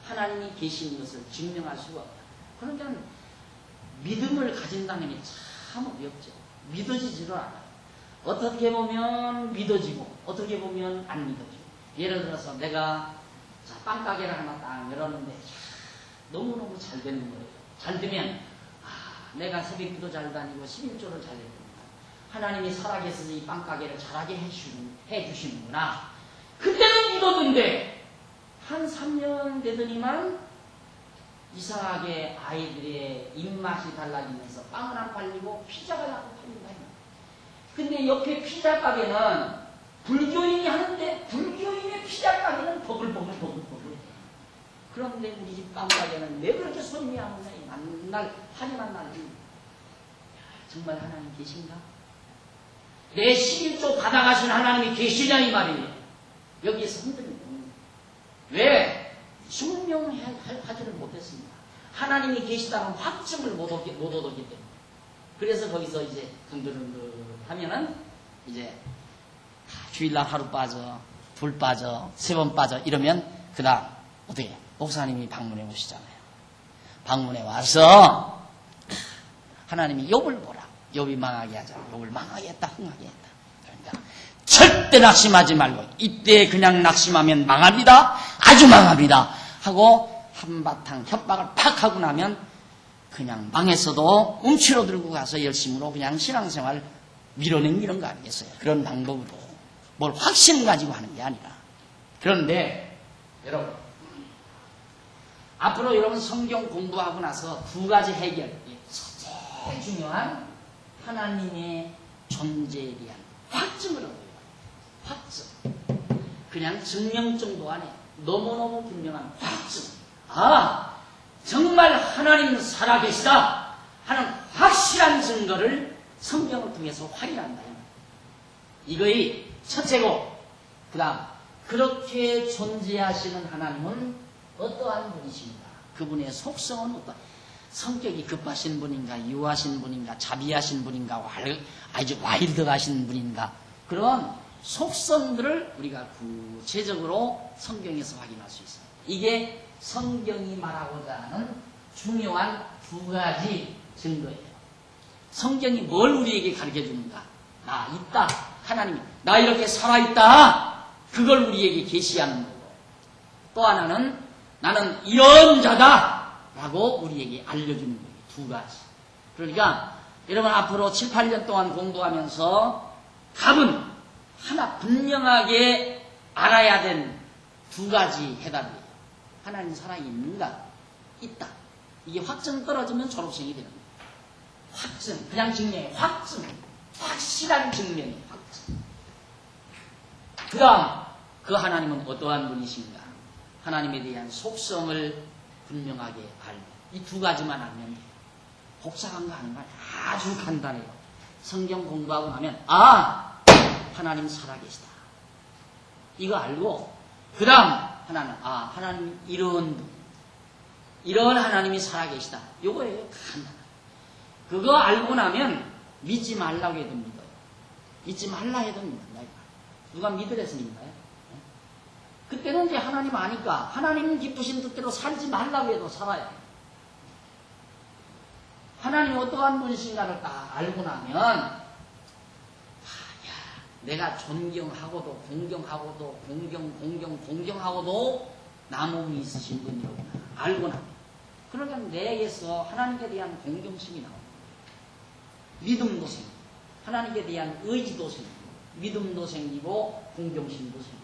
하나님이 계시는 것을 증명할 수가 없다. 그러니까 믿음을 가진다는 게 참 어렵죠. 믿어지지를 않아요. 어떻게 보면 믿어지고 어떻게 보면 안 믿어지고. 예를 들어서 내가 빵가게를 하나 딱 열었는데 너무너무 잘 되는 거예요. 잘 되면 내가 새벽기도 잘 다니고 11조를 잘 했구나. 하나님이 살아계셔서 이 빵가게를 잘하게 해주시는구나. 그때는 믿었는데 한 3년 되더니만 이상하게 아이들의 입맛이 달라지면서 빵은 안 팔리고 피자가 자꾸 팔린다. 근데 옆에 피자 가게는 불교인이 하는데 불교인의 피자 가게는 버글버글. 그런데 우리 집 빵 가게는 왜 그렇게 손님이 안 오냐. 맨날 한이만 날리. 정말 하나님 계신가? 내 11조 받아가신 하나님이 계시냐 이 말이에요. 여기에서 흔들리는 겁니다. 왜? 증명하지를 못했습니다. 하나님이 계시다는 확증을 못 얻었기 때문에. 그래서 거기서 이제 흔들흔들 하면은 이제 주일날 하루 빠져, 둘 빠져, 3번 빠져 이러면 그 다음 어떻게 목사님이 방문해 오시잖아요. 방문해 와서 하나님이 욥을 보라. 욥이 망하게 하자. 욥을 망하게 했다. 흥하게 했다. 그러니까 절대 낙심하지 말고 이때 그냥 낙심하면 망합니다. 아주 망합니다. 하고 한바탕 협박을 팍 하고 나면 그냥 망했어도 움치로 들고 가서 열심으로 그냥 신앙생활 밀어내는 거 아니겠어요? 그런 방법으로 뭘 확신 가지고 하는 게 아니라. 그런데 여러분 앞으로 여러분 성경 공부하고 나서 2가지 해결, 제일 중요한 하나님의 존재에 대한 확증을 얻어요. 확증. 그냥 증명 정도 안에 너무너무 분명한 확증. 아, 정말 하나님 살아계시다 하는 확실한 증거를 성경을 통해서 확인한다. 이거의 첫째고, 그 다음 그렇게 존재하시는 하나님은 어떠한 분이십니까? 그분의 속성은 어떠한, 성격이 급하신 분인가, 유하신 분인가, 자비하신 분인가, 아주 와일드하신 분인가, 그런 속성들을 우리가 구체적으로 성경에서 확인할 수 있어요. 이게 성경이 말하고자 하는 중요한 2가지 증거예요. 성경이 뭘 우리에게 가르쳐 주는가? 나 있다. 하나님이 나 이렇게 살아있다. 그걸 우리에게 계시하는 거고, 또 하나는 나는 이런 자다 라고 우리에게 알려주는 거예요. 2가지. 그러니까 여러분 앞으로 7, 8년 동안 공부하면서 답은 하나 분명하게 알아야 된 2가지 해답이에요. 하나님 살아있는가? 있다. 이게 확증 떨어지면 졸업생이 되는 거예요. 확증, 그냥 증명이에요. 확증, 확실한 증명이에요. 확증. 그 다음 그 하나님은 어떠한 분이신가? 하나님에 대한 속성을 분명하게 알면, 이 2가지만 알면 돼요. 복잡한 거 아닌 거 아주 간단해요. 성경 공부하고 나면 아, 하나님 살아계시다. 이거 알고 그 다음 하나는 아, 하나님 이런 분, 이런 하나님이 살아계시다. 요거예요. 간단. 그거 알고 나면 믿지 말라고 해도 믿어요. 믿지 말라 해도 믿는다. 누가 믿으랬습니까? 그때는 이제 하나님 아니까 하나님 기쁘신 뜻대로 살지 말라고 해도 살아요. 하나님이 어떠한 분이신가를 딱 알고 나면 내가 존경하고도 공경하고도 공경하고도 남음이 있으신 분이로구나 알고 나면, 그러니까 내게서 하나님께 대한 공경심이 나옵니다. 믿음도 생기고 하나님께 대한 의지도 생기고 믿음도 생기고 공경심도 생기고,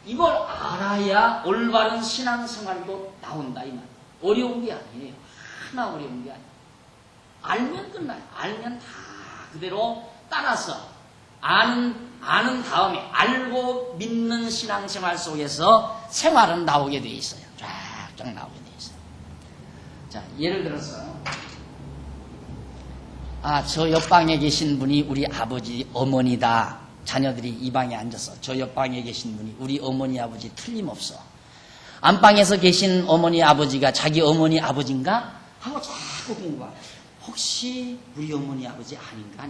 이걸 알아야 올바른 신앙생활도 나온다 이 말이에요. 어려운 게 아니에요. 하나 어려운 게 아니에요. 알면 끝나요. 알면 다 그대로 따라서 아는 다음에 알고 믿는 신앙생활 속에서 생활은 나오게 돼 있어요. 쫙쫙 나오게 돼 있어요. 자, 예를 들어서 저 옆방에 계신 분이 우리 아버지 어머니다. 자녀들이 이 방에 앉아서 저 옆방에 계신 분이 우리 어머니 아버지 틀림없어. 안방에서 계신 어머니 아버지가 자기 어머니 아버지인가? 하고 자꾸 궁금해. 혹시 우리 어머니 아버지 아닌가?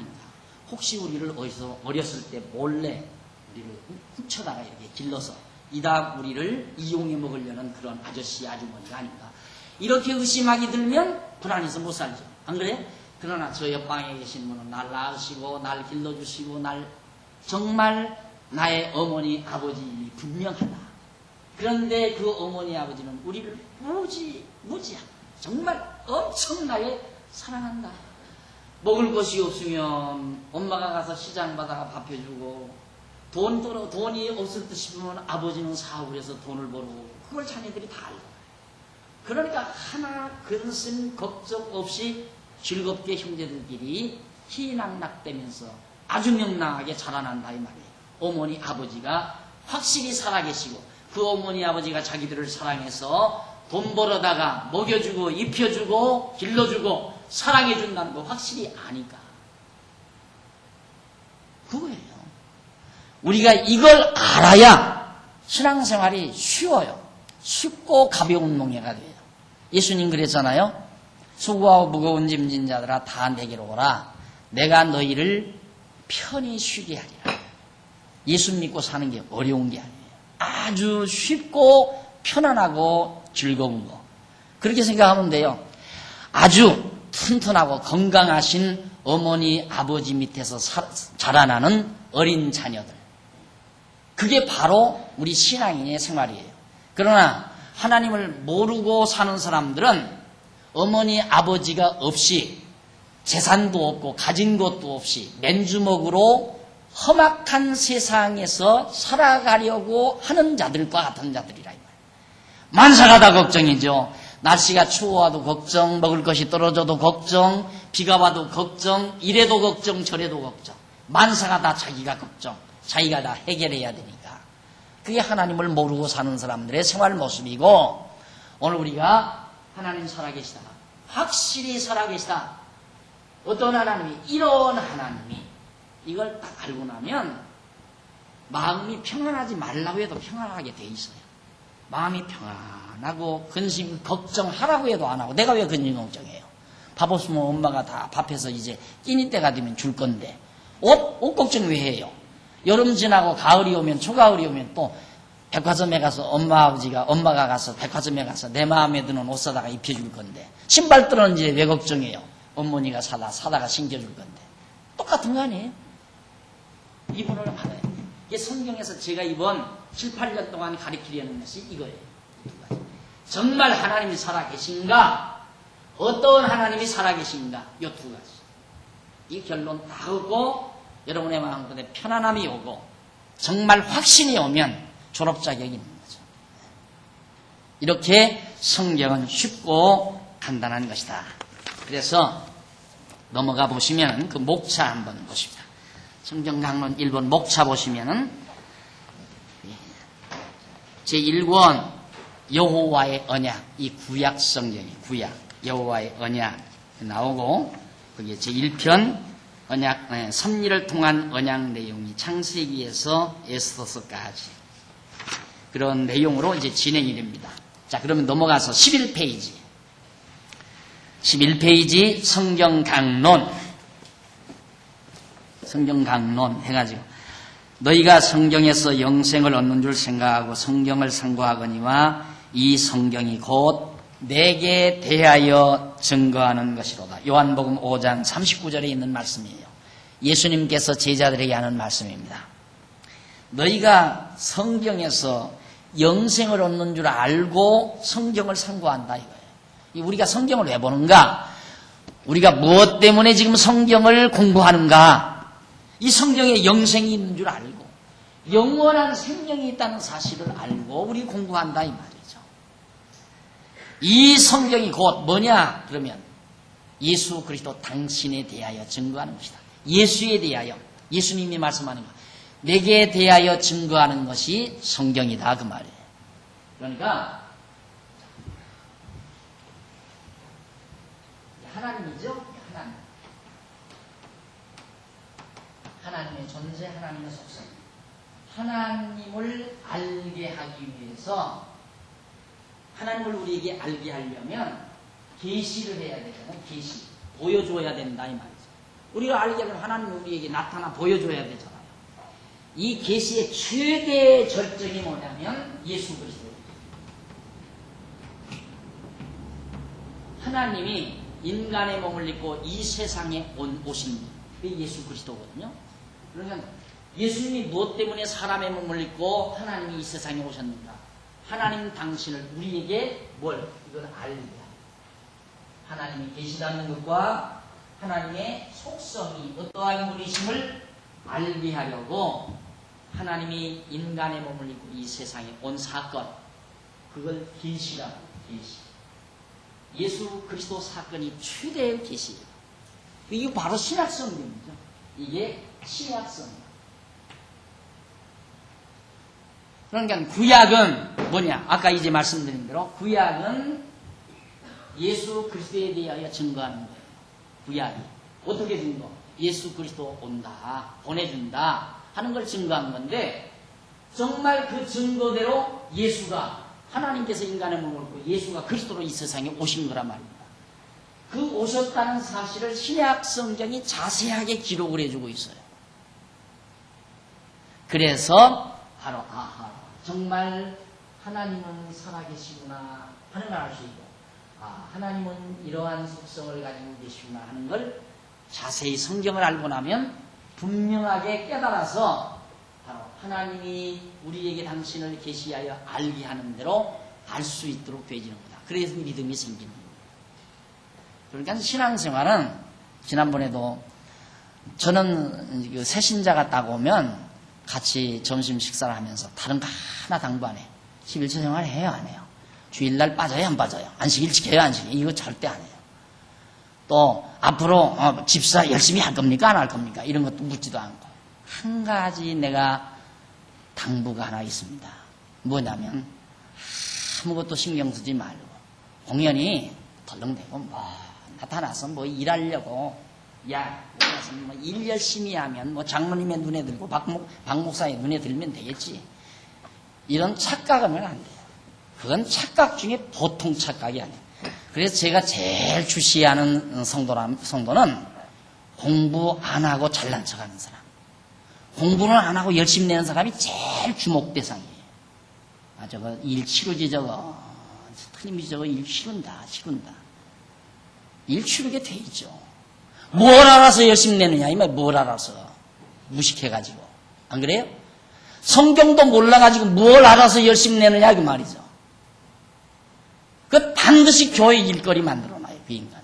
혹시 우리를 어디서 어렸을 때 몰래 우리를 훔쳐다가 이렇게 길러서 이다 우리를 이용해 먹으려는 그런 아저씨 아주머니가 아닌가? 이렇게 의심하게 들면 불안해서 못 살죠. 안 그래? 그러나 저 옆방에 계신 분은 날 낳으시고 날 길러주시고 정말 나의 어머니 아버지 분명하다. 그런데 그 어머니 아버지는 우리를 무지하다. 정말 엄청나게 사랑한다. 먹을 것이 없으면 엄마가 가서 시장 가다가 밥 해주고, 돈이 없을 듯 싶으면 아버지는 사업을 해서 돈을 벌고, 그걸 자녀들이 다 알고. 그러니까 하나 근심 걱정 없이 즐겁게 형제들끼리 희낙낙대면서 아주 명랑하게 자라난다 이 말이에요. 어머니 아버지가 확실히 살아계시고, 그 어머니 아버지가 자기들을 사랑해서 돈 벌어다가 먹여주고 입혀주고 길러주고 사랑해준다는 거 확실히 아니까. 그거예요. 우리가 이걸 알아야 신앙생활이 쉬워요. 쉽고 가벼운 몽해가 돼요. 예수님 그랬잖아요. 수고하고 무거운 짐진 자들아 다 내게로 오라. 내가 너희를 편히 쉬게 하리라. 예수 믿고 사는 게 어려운 게 아니에요. 아주 쉽고 편안하고 즐거운 거. 그렇게 생각하면 돼요. 아주 튼튼하고 건강하신 어머니 아버지 밑에서 자라나는 어린 자녀들. 그게 바로 우리 신앙인의 생활이에요. 그러나 하나님을 모르고 사는 사람들은 어머니 아버지가 없이 재산도 없고 가진 것도 없이 맨주먹으로 험악한 세상에서 살아가려고 하는 자들과 같은 자들이라 이 말이에요. 만사가 다 걱정이죠. 날씨가 추워와도 걱정, 먹을 것이 떨어져도 걱정, 비가 와도 걱정, 이래도 걱정, 저래도 걱정. 만사가 다 자기가 걱정, 자기가 다 해결해야 되니까. 그게 하나님을 모르고 사는 사람들의 생활 모습이고, 오늘 우리가 하나님 살아계시다, 확실히 살아계시다. 어떤 하나님이, 이런 하나님이, 이걸 딱 알고 나면 마음이 평안하지 말라고 해도 평안하게 돼 있어요. 마음이 평안하고 근심 걱정하라고 해도 안 하고. 내가 왜 근심 걱정해요? 밥 없으면 엄마가 다 밥해서 이제 끼니 때가 되면 줄 건데 옷 걱정 왜 해요? 여름 지나고 가을이 오면, 초가을이 오면 또 백화점에 가서 엄마가 가서 백화점에 가서 내 마음에 드는 옷 사다가 입혀줄 건데, 신발들은 이제 왜 걱정해요? 어머니가 사다가 신겨줄 건데. 똑같은 거 아니에요? 이분을 알아야 돼요. 이게 성경에서 제가 이번 7, 8년 동안 가르치려는 것이 이거예요. 정말 하나님이 살아계신가? 어떤 하나님이 살아계신가? 이 두 가지. 이 결론 다 얻고 여러분의 마음속에 편안함이 오고 정말 확신이 오면 졸업자격이 있는 거죠. 이렇게 성경은 쉽고 간단한 것이다. 그래서 넘어가 보시면 그 목차 한번 보십니다. 성경 강론 1번 목차 보시면은 제1권 여호와의 언약, 이 구약 성경이 구약 여호와의 언약 나오고, 거기에 제1편 언약, 섭리를 통한 언약 내용이 창세기에서 에스더서까지 그런 내용으로 이제 진행이 됩니다. 자, 그러면 넘어가서 11페이지 성경 강론 해가지고, 너희가 성경에서 영생을 얻는 줄 생각하고 성경을 상고하거니와 이 성경이 곧 내게 대하여 증거하는 것이로다. 요한복음 5장 39절에 있는 말씀이에요. 예수님께서 제자들에게 하는 말씀입니다. 너희가 성경에서 영생을 얻는 줄 알고 성경을 상고한다 이거예요. 우리가 성경을 왜 보는가? 우리가 무엇 때문에 지금 성경을 공부하는가? 이 성경에 영생이 있는 줄 알고 영원한 생명이 있다는 사실을 알고 우리 공부한다 이 말이죠. 이 성경이 곧 뭐냐? 그러면 예수 그리스도 당신에 대하여 증거하는 것이다. 예수에 대하여, 예수님이 말씀하는 것, 내게 대하여 증거하는 것이 성경이다 그 말이에요. 그러니까 하나님이죠. 하나님의 존재, 하나님의 속성. 하나님을 알게 하기 위해서, 하나님을 우리에게 알게 하려면 계시를 해야 되잖아요. 계시. 보여줘야 된다 이 말이죠. 우리가 알게 하면 하나님이 우리에게 나타나 보여줘야 되잖아요. 이 계시의 최대 절정이 뭐냐면 예수 그리스도. 하나님이 인간의 몸을 입고 이 세상에 오신 분이 예수 그리스도거든요. 그러니까 예수님이 무엇 때문에 사람의 몸을 입고 하나님이 이 세상에 오셨는가? 하나님 당신을 우리에게 이걸 알게 하나님이 계시다는 것과 하나님의 속성이 어떠한 분이심을 알게 하려고 하나님이 인간의 몸을 입고 이 세상에 온 사건, 그걸 계시라고. 계시. 예수 그리스도 사건이 최대의 계시예요. 이게 바로 신약 성경이죠. 이게 신약 성경. 그러니까 구약은 뭐냐? 아까 이제 말씀드린 대로 구약은 예수 그리스도에 대하여 증거하는 거예요. 구약이 어떻게 증거? 예수 그리스도 온다, 보내준다 하는 걸 증거한 건데, 정말 그 증거대로 예수가, 하나님께서 인간의 몸을 입고 예수가 그리스도로 이 세상에 오신 거란 말입니다. 그 오셨다는 사실을 신약 성경이 자세하게 기록을 해주고 있어요. 그래서 바로 정말 하나님은 살아계시구나 하는 걸 알 수 있고, 하나님은 이러한 속성을 가지고 계시구나 하는 걸 자세히 성경을 알고 나면 분명하게 깨달아서 바로 하나님이 우리에게 당신을 계시하여 알게 하는 대로 알 수 있도록 되어지는 거다. 그래서 믿음이 생기는 겁니다. 그러니까 신앙생활은, 지난번에도 저는 그 새신자가 딱 오면 같이 점심 식사를 하면서 다른 거 하나 당부 안 해요. 11조 생활 해요, 안 해요? 주일날 빠져요, 안 빠져요? 안식 일찍 해요, 안식? 이거 절대 안 해요. 또 앞으로 집사 열심히 할 겁니까, 안 할 겁니까? 이런 것도 묻지도 않고. 한 가지 내가 당부가 하나 있습니다. 뭐냐면 아무것도 신경 쓰지 말고 공연히 덜렁대고 나타나서 일하려고, 일 열심히 하면 장로님의 눈에 들고 박 목사의 눈에 들면 되겠지. 이런 착각은 안 돼요. 그건 착각 중에 보통 착각이 아니에요. 그래서 제가 제일 주시하는 성도는 공부 안 하고 잘난 척하는 사람. 공부는 안 하고 열심히 내는 사람이 제일 주목 대상이에요. 저거 일 치르지, 저거. 틀림없이 저거 일 치른다. 일 치르게 돼 있죠. 뭘 알아서 열심히 내느냐, 이 말, 뭘 알아서. 무식해가지고. 안 그래요? 성경도 몰라가지고 뭘 알아서 열심히 내느냐, 그 말이죠. 그 반드시 교회 일거리 만들어놔요, 그 인간들이.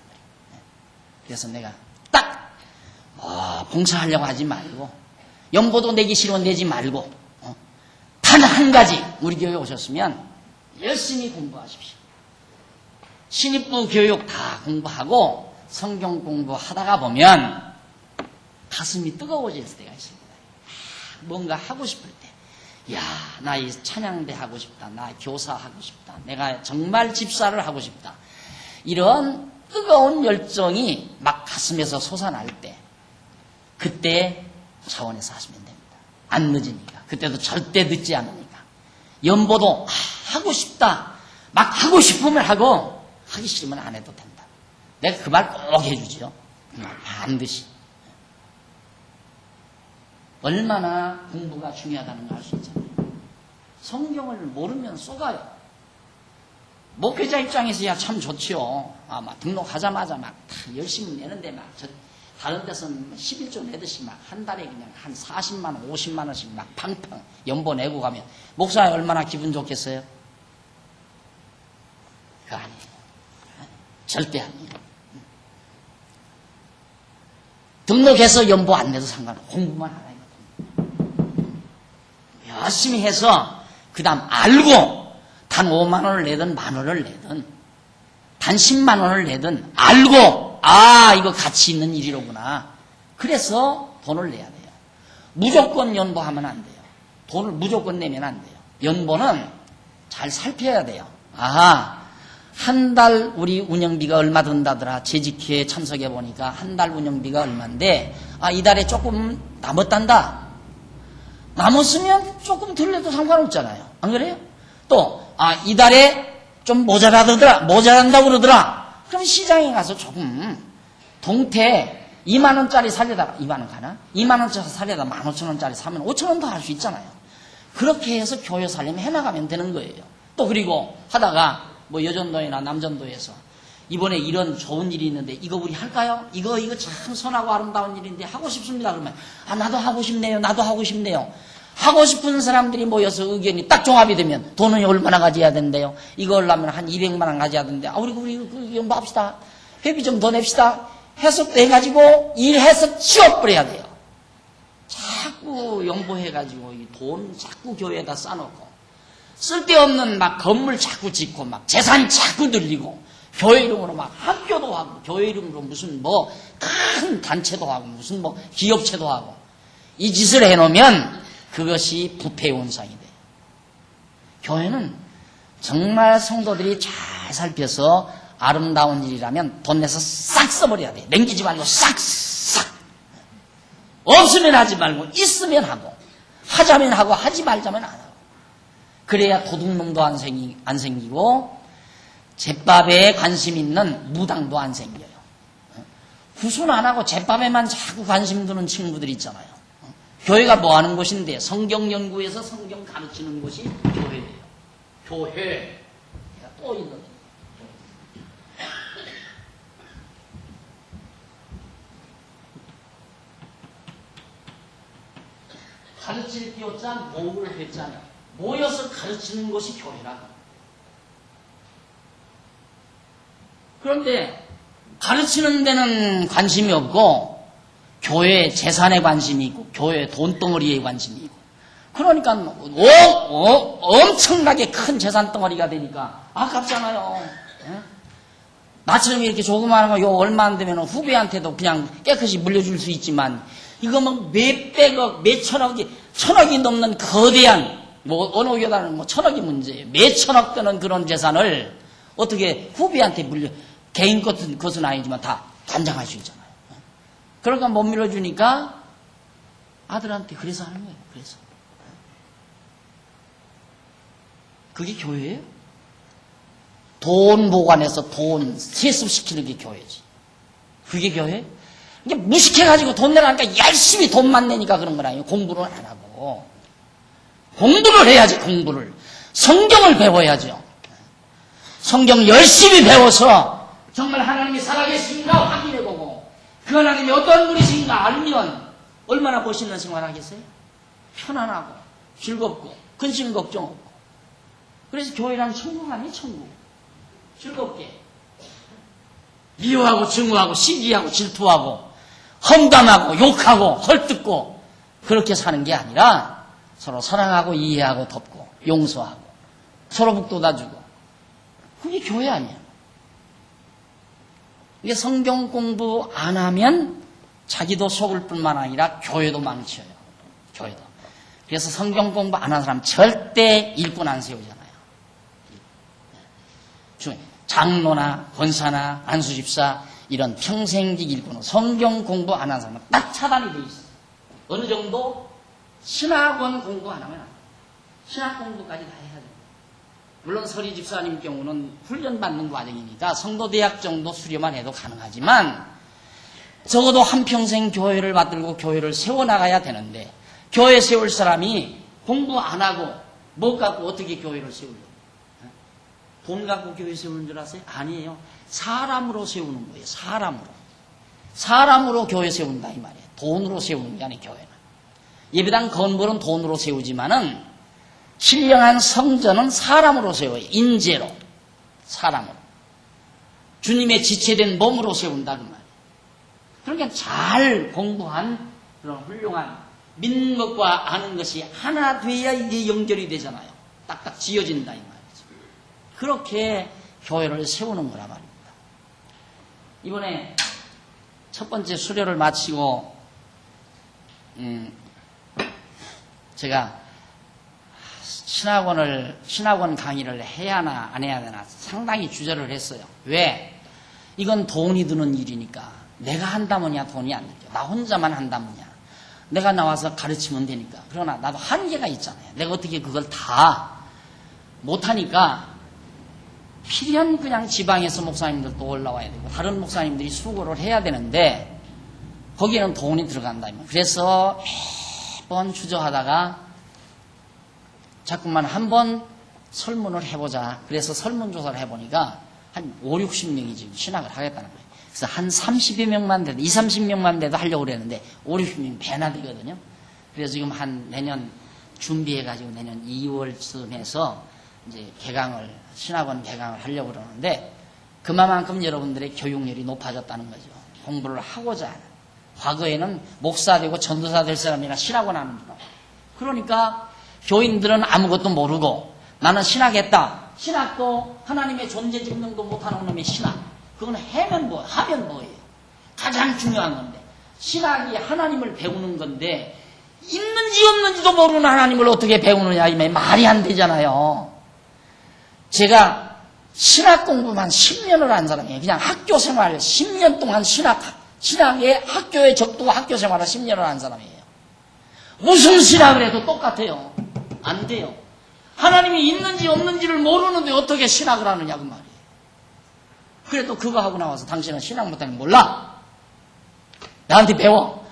그래서 내가 딱, 봉사하려고 하지 말고, 연보도 내기 싫으면 내지 말고, 단 한 가지, 우리 교회 오셨으면 열심히 공부하십시오. 신입부 교육 다 공부하고, 성경 공부하다가 보면 가슴이 뜨거워질 때가 있습니다. 뭔가 하고 싶을 때, 나 이 찬양대 하고 싶다, 나 교사 하고 싶다, 내가 정말 집사를 하고 싶다, 이런 뜨거운 열정이 막 가슴에서 솟아날 때, 그때 차원에서 하시면 됩니다. 안 늦으니까. 그때도 절대 늦지 않으니까. 연보도 하고 싶다, 막 하고 싶으면 하고, 하기 싫으면 안 해도 된다. 내가 그 말 꼭 해주죠. 그 말 반드시. 얼마나 공부가 중요하다는 걸 알 수 있잖아요. 성경을 모르면 쏘가요. 목회자 입장에서야 참 좋지요. 막 등록하자마자 막 열심히 내는데 다른 데서는 11조 내듯이 막 한 달에 그냥 한 40만 원, 50만 원씩 막 팡팡 연보 내고 가면 목사에 얼마나 기분 좋겠어요? 그거 아니에요. 절대 아니에요. 등록해서 연보 안 내도 상관없고 공부만 하라 이거든. 열심히 해서 그 다음 알고 단 5만 원을 내든 만 원을 내든 단 10만 원을 내든 알고 이거 가치 있는 일이로구나. 그래서 돈을 내야 돼요. 무조건 연보하면 안 돼요. 돈을 무조건 내면 안 돼요. 연보는 잘 살펴야 돼요. 한 달 우리 운영비가 얼마 든다더라. 재직회에 참석해 보니까 한 달 운영비가 얼마인데 이달에 조금 남았단다. 남았으면 조금 덜 내도 상관없잖아요. 안 그래요? 또 이달에 좀 모자란다고 그러더라. 그럼 시장에 가서 조금 동태 2만 원짜리 사려다가 2만 원 가나? 2만 원짜리 사려다 15,000원짜리 사면 5,000원 더 할 수 있잖아요. 그렇게 해서 교회 살림을 해나가면 되는 거예요. 또 그리고 하다가 여전도에나 남전도에서 이번에 이런 좋은 일이 있는데 이거 우리 할까요? 이거 참 선하고 아름다운 일인데 하고 싶습니다. 그러면 나도 하고 싶네요. 나도 하고 싶네요. 하고 싶은 사람들이 모여서 의견이 딱 종합이 되면 돈은 얼마나 가져야 된대요? 이거 하려면 한 200만 원 가져야 된대. 우리 연보합시다. 회비 좀 더 냅시다. 해석도 해가지고 일해서 지워버려야 돼요. 자꾸 연보해가지고 돈 자꾸 교회에다 싸놓고 쓸데없는 막 건물 자꾸 짓고 막 재산 자꾸 늘리고 교회 이름으로 막 학교도 하고 교회 이름으로 무슨 뭐 큰 단체도 하고 무슨 뭐 기업체도 하고 이 짓을 해놓으면 그것이 부패의 원상이 돼요. 교회는 정말 성도들이 잘 살펴서 아름다운 일이라면 돈 내서 싹 써버려야 돼. 남기지 말고 싹싹. 없으면 하지 말고 있으면 하고 하자면 하고 하지 말자면 안 하고. 그래야 도둑놈도 안 생기고 잿밥에 관심 있는 무당도 안 생겨요. 구순 안 하고 잿밥에만 자꾸 관심 두는 친구들 있잖아요. 교회가 뭐 하는 곳인데 성경 연구에서 성경 가르치는 곳이 교회예요. 교회. 또 있는 가르칠 기호자 모을 했잖아요. 모여서 가르치는 것이 교회라고. 그런데 가르치는 데는 관심이 없고 교회 재산에 관심이 있고 교회 돈덩어리에 관심이 있고 그러니까 엄청나게 큰 재산 덩어리가 되니까 아깝잖아요. 예? 나처럼 이렇게 조그마한 거 요 얼마 안 되면 후배한테도 그냥 깨끗이 물려줄 수 있지만 이거 뭐 몇백억, 몇천억이 천억이 넘는 거대한 뭐 어느 교단은 뭐 천억이 문제예요. 몇천억 되는 그런 재산을 어떻게 후배한테 개인 것은 아니지만 다 단장할 수 있잖아요. 그러니까 못 밀어주니까 아들한테 그래서 하는 거예요. 그래서 그게 교회예요? 돈 보관해서 돈 세습시키는 게 교회지. 그게 교회? 이게 무식해가지고 돈 내라니까 열심히 돈만 내니까 그런 건 아니에요. 공부를 안 하고. 공부를 해야지, 공부를. 성경을 배워야죠. 성경 열심히 배워서 정말 하나님이 살아계신가 확인해보고 그 하나님이 어떤 분이신가 알면 얼마나 멋있는 생활 하겠어요? 편안하고 즐겁고 근심 걱정 없고. 그래서 교회란 천국 아니에요, 천국. 즐겁게 미워하고 증오하고 시기하고 질투하고 험담하고 욕하고 헐뜯고 그렇게 사는 게 아니라 서로 사랑하고 이해하고 덮고 용서하고 서로 북돋아주고 그게 교회 아니에요. 이게 성경 공부 안 하면 자기도 속을 뿐만 아니라 교회도 망쳐요. 교회도. 그래서 성경 공부 안 하는 사람 절대 일꾼 안 세우잖아요. 장로나 권사나 안수집사 이런 평생직 일꾼은 성경 공부 안 하는 사람은 딱 차단이 돼 있어요. 어느 정도 신학원 공부 안 하면 안 돼요. 신학 공부까지 다 해야 돼요. 물론 서리 집사님 경우는 훈련받는 과정이니까 성도대학 정도 수료만 해도 가능하지만 적어도 한평생 교회를 받들고 교회를 세워나가야 되는데 교회 세울 사람이 공부 안 하고 못 갖고 어떻게 교회를 세우려고? 돈 갖고 교회 세우는 줄 아세요? 아니에요. 사람으로 세우는 거예요. 사람으로. 사람으로 교회 세운다 이 말이에요. 돈으로 세우는 게 아니에요. 교회는. 예배당 건물은 돈으로 세우지만은 신령한 성전은 사람으로 세워요. 인재로. 사람으로. 주님의 지체된 몸으로 세운다 그 말이에요. 그러니까 잘 공부한 그런 훌륭한 믿는 것과 아는 것이 하나 돼야 이게 연결이 되잖아요. 딱딱 지어진다 이 말이에요. 그렇게 교회를 세우는 거란 말입니다. 이번에 첫 번째 수료를 마치고 제가 신학원 강의를 해야 하나 안 해야 되나 상당히 주저를 했어요. 왜? 이건 돈이 드는 일이니까 내가 한다면야 돈이 안 들죠. 나 혼자만 한다면야 내가 나와서 가르치면 되니까. 그러나 나도 한계가 있잖아요. 내가 어떻게 그걸 다 못하니까 필연 그냥 지방에서 목사님들도 올라와야 되고 다른 목사님들이 수고를 해야 되는데 거기에는 돈이 들어간다. 그래서 매번 주저하다가 자꾸만 한번 설문을 해보자. 그래서 설문조사를 해보니까 한 5, 60명이 지금 신학을 하겠다는 거예요. 그래서 한 30여 명만 돼도 20, 30명만 돼도 하려고 그랬는데 5, 60명 배나 되거든요. 그래서 지금 한 내년 준비해가지고 내년 2월쯤 해서 이제 신학원 개강을 하려고 그러는데 그만큼 여러분들의 교육열이 높아졌다는 거죠. 공부를 하고자 하는. 과거에는 목사 되고 전도사 될 사람이나 신학원 하는 줄 알아. 그러니까 교인들은 아무것도 모르고 나는 신학했다. 신학도 하나님의 존재 증명도 못하는 놈의 신학. 그건 하면 뭐예요? 가장 중요한 건데. 신학이 하나님을 배우는 건데 있는지 없는지도 모르는 하나님을 어떻게 배우느냐 이 말이 안 되잖아요. 제가 신학 공부만 10년을 한 사람이에요. 그냥 학교 생활 10년 동안 신학의 학교에 적두고 학교 생활을 10년을 한 사람이에요. 무슨 신학을 해도 똑같아요. 안 돼요. 하나님이 있는지 없는지를 모르는데 어떻게 신학을 하느냐 그 말이에요. 그래도 그거 하고 나와서 당신은 신학 못하는 거 몰라? 나한테 배워.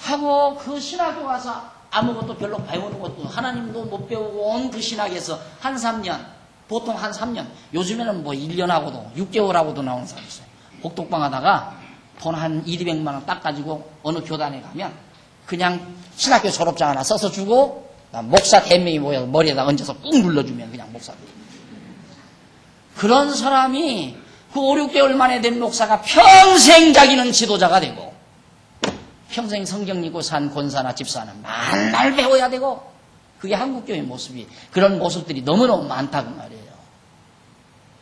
하고 그 신학교 가서 아무것도 별로 배우는 것도 하나님도 못 배우고 온 그 신학에서 한 3년, 보통 한 3년, 요즘에는 뭐 1년하고도 6개월하고도 나오는 사람이 있어요. 복독방 하다가 돈 한 200만 원 딱 가지고 어느 교단에 가면 그냥 신학교 졸업장 하나 써서 주고 목사 대명이 모여서 머리에다 얹어서 꾹 눌러주면 그냥 목사들. 그런 사람이 그 5, 6개월 만에 된 목사가 평생 자기는 지도자가 되고 평생 성경 읽고 산 권사나 집사는 만날 배워야 되고 그게 한국교회 모습이 그런 모습들이 너무너무 많다고 말이에요.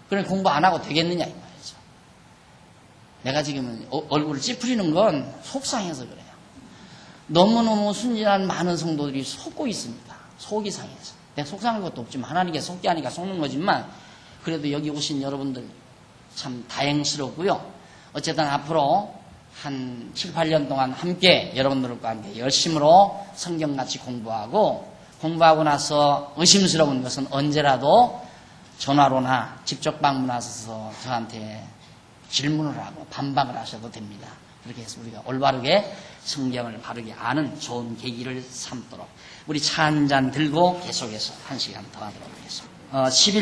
그러니 공부 안 하고 되겠느냐 이 말이죠. 내가 지금 얼굴을 찌푸리는 건 속상해서 그래요. 너무너무 순진한 많은 성도들이 속고 있습니다. 속이 상해서. 내가 속상한 것도 없지만 하나님께 속게 하니까 속는 거지만 그래도 여기 오신 여러분들 참 다행스럽고요. 어쨌든 앞으로 한 7, 8년 동안 함께 여러분들과 함께 열심으로 성경같이 공부하고 나서 의심스러운 것은 언제라도 전화로나 직접 방문하셔서 저한테 질문을 하고 반박을 하셔도 됩니다. 그렇게 해서 우리가 올바르게 성경을 바르게 아는 좋은 계기를 삼도록 우리 차 한 잔 들고 계속해서 1시간 더 하도록 하겠습니다.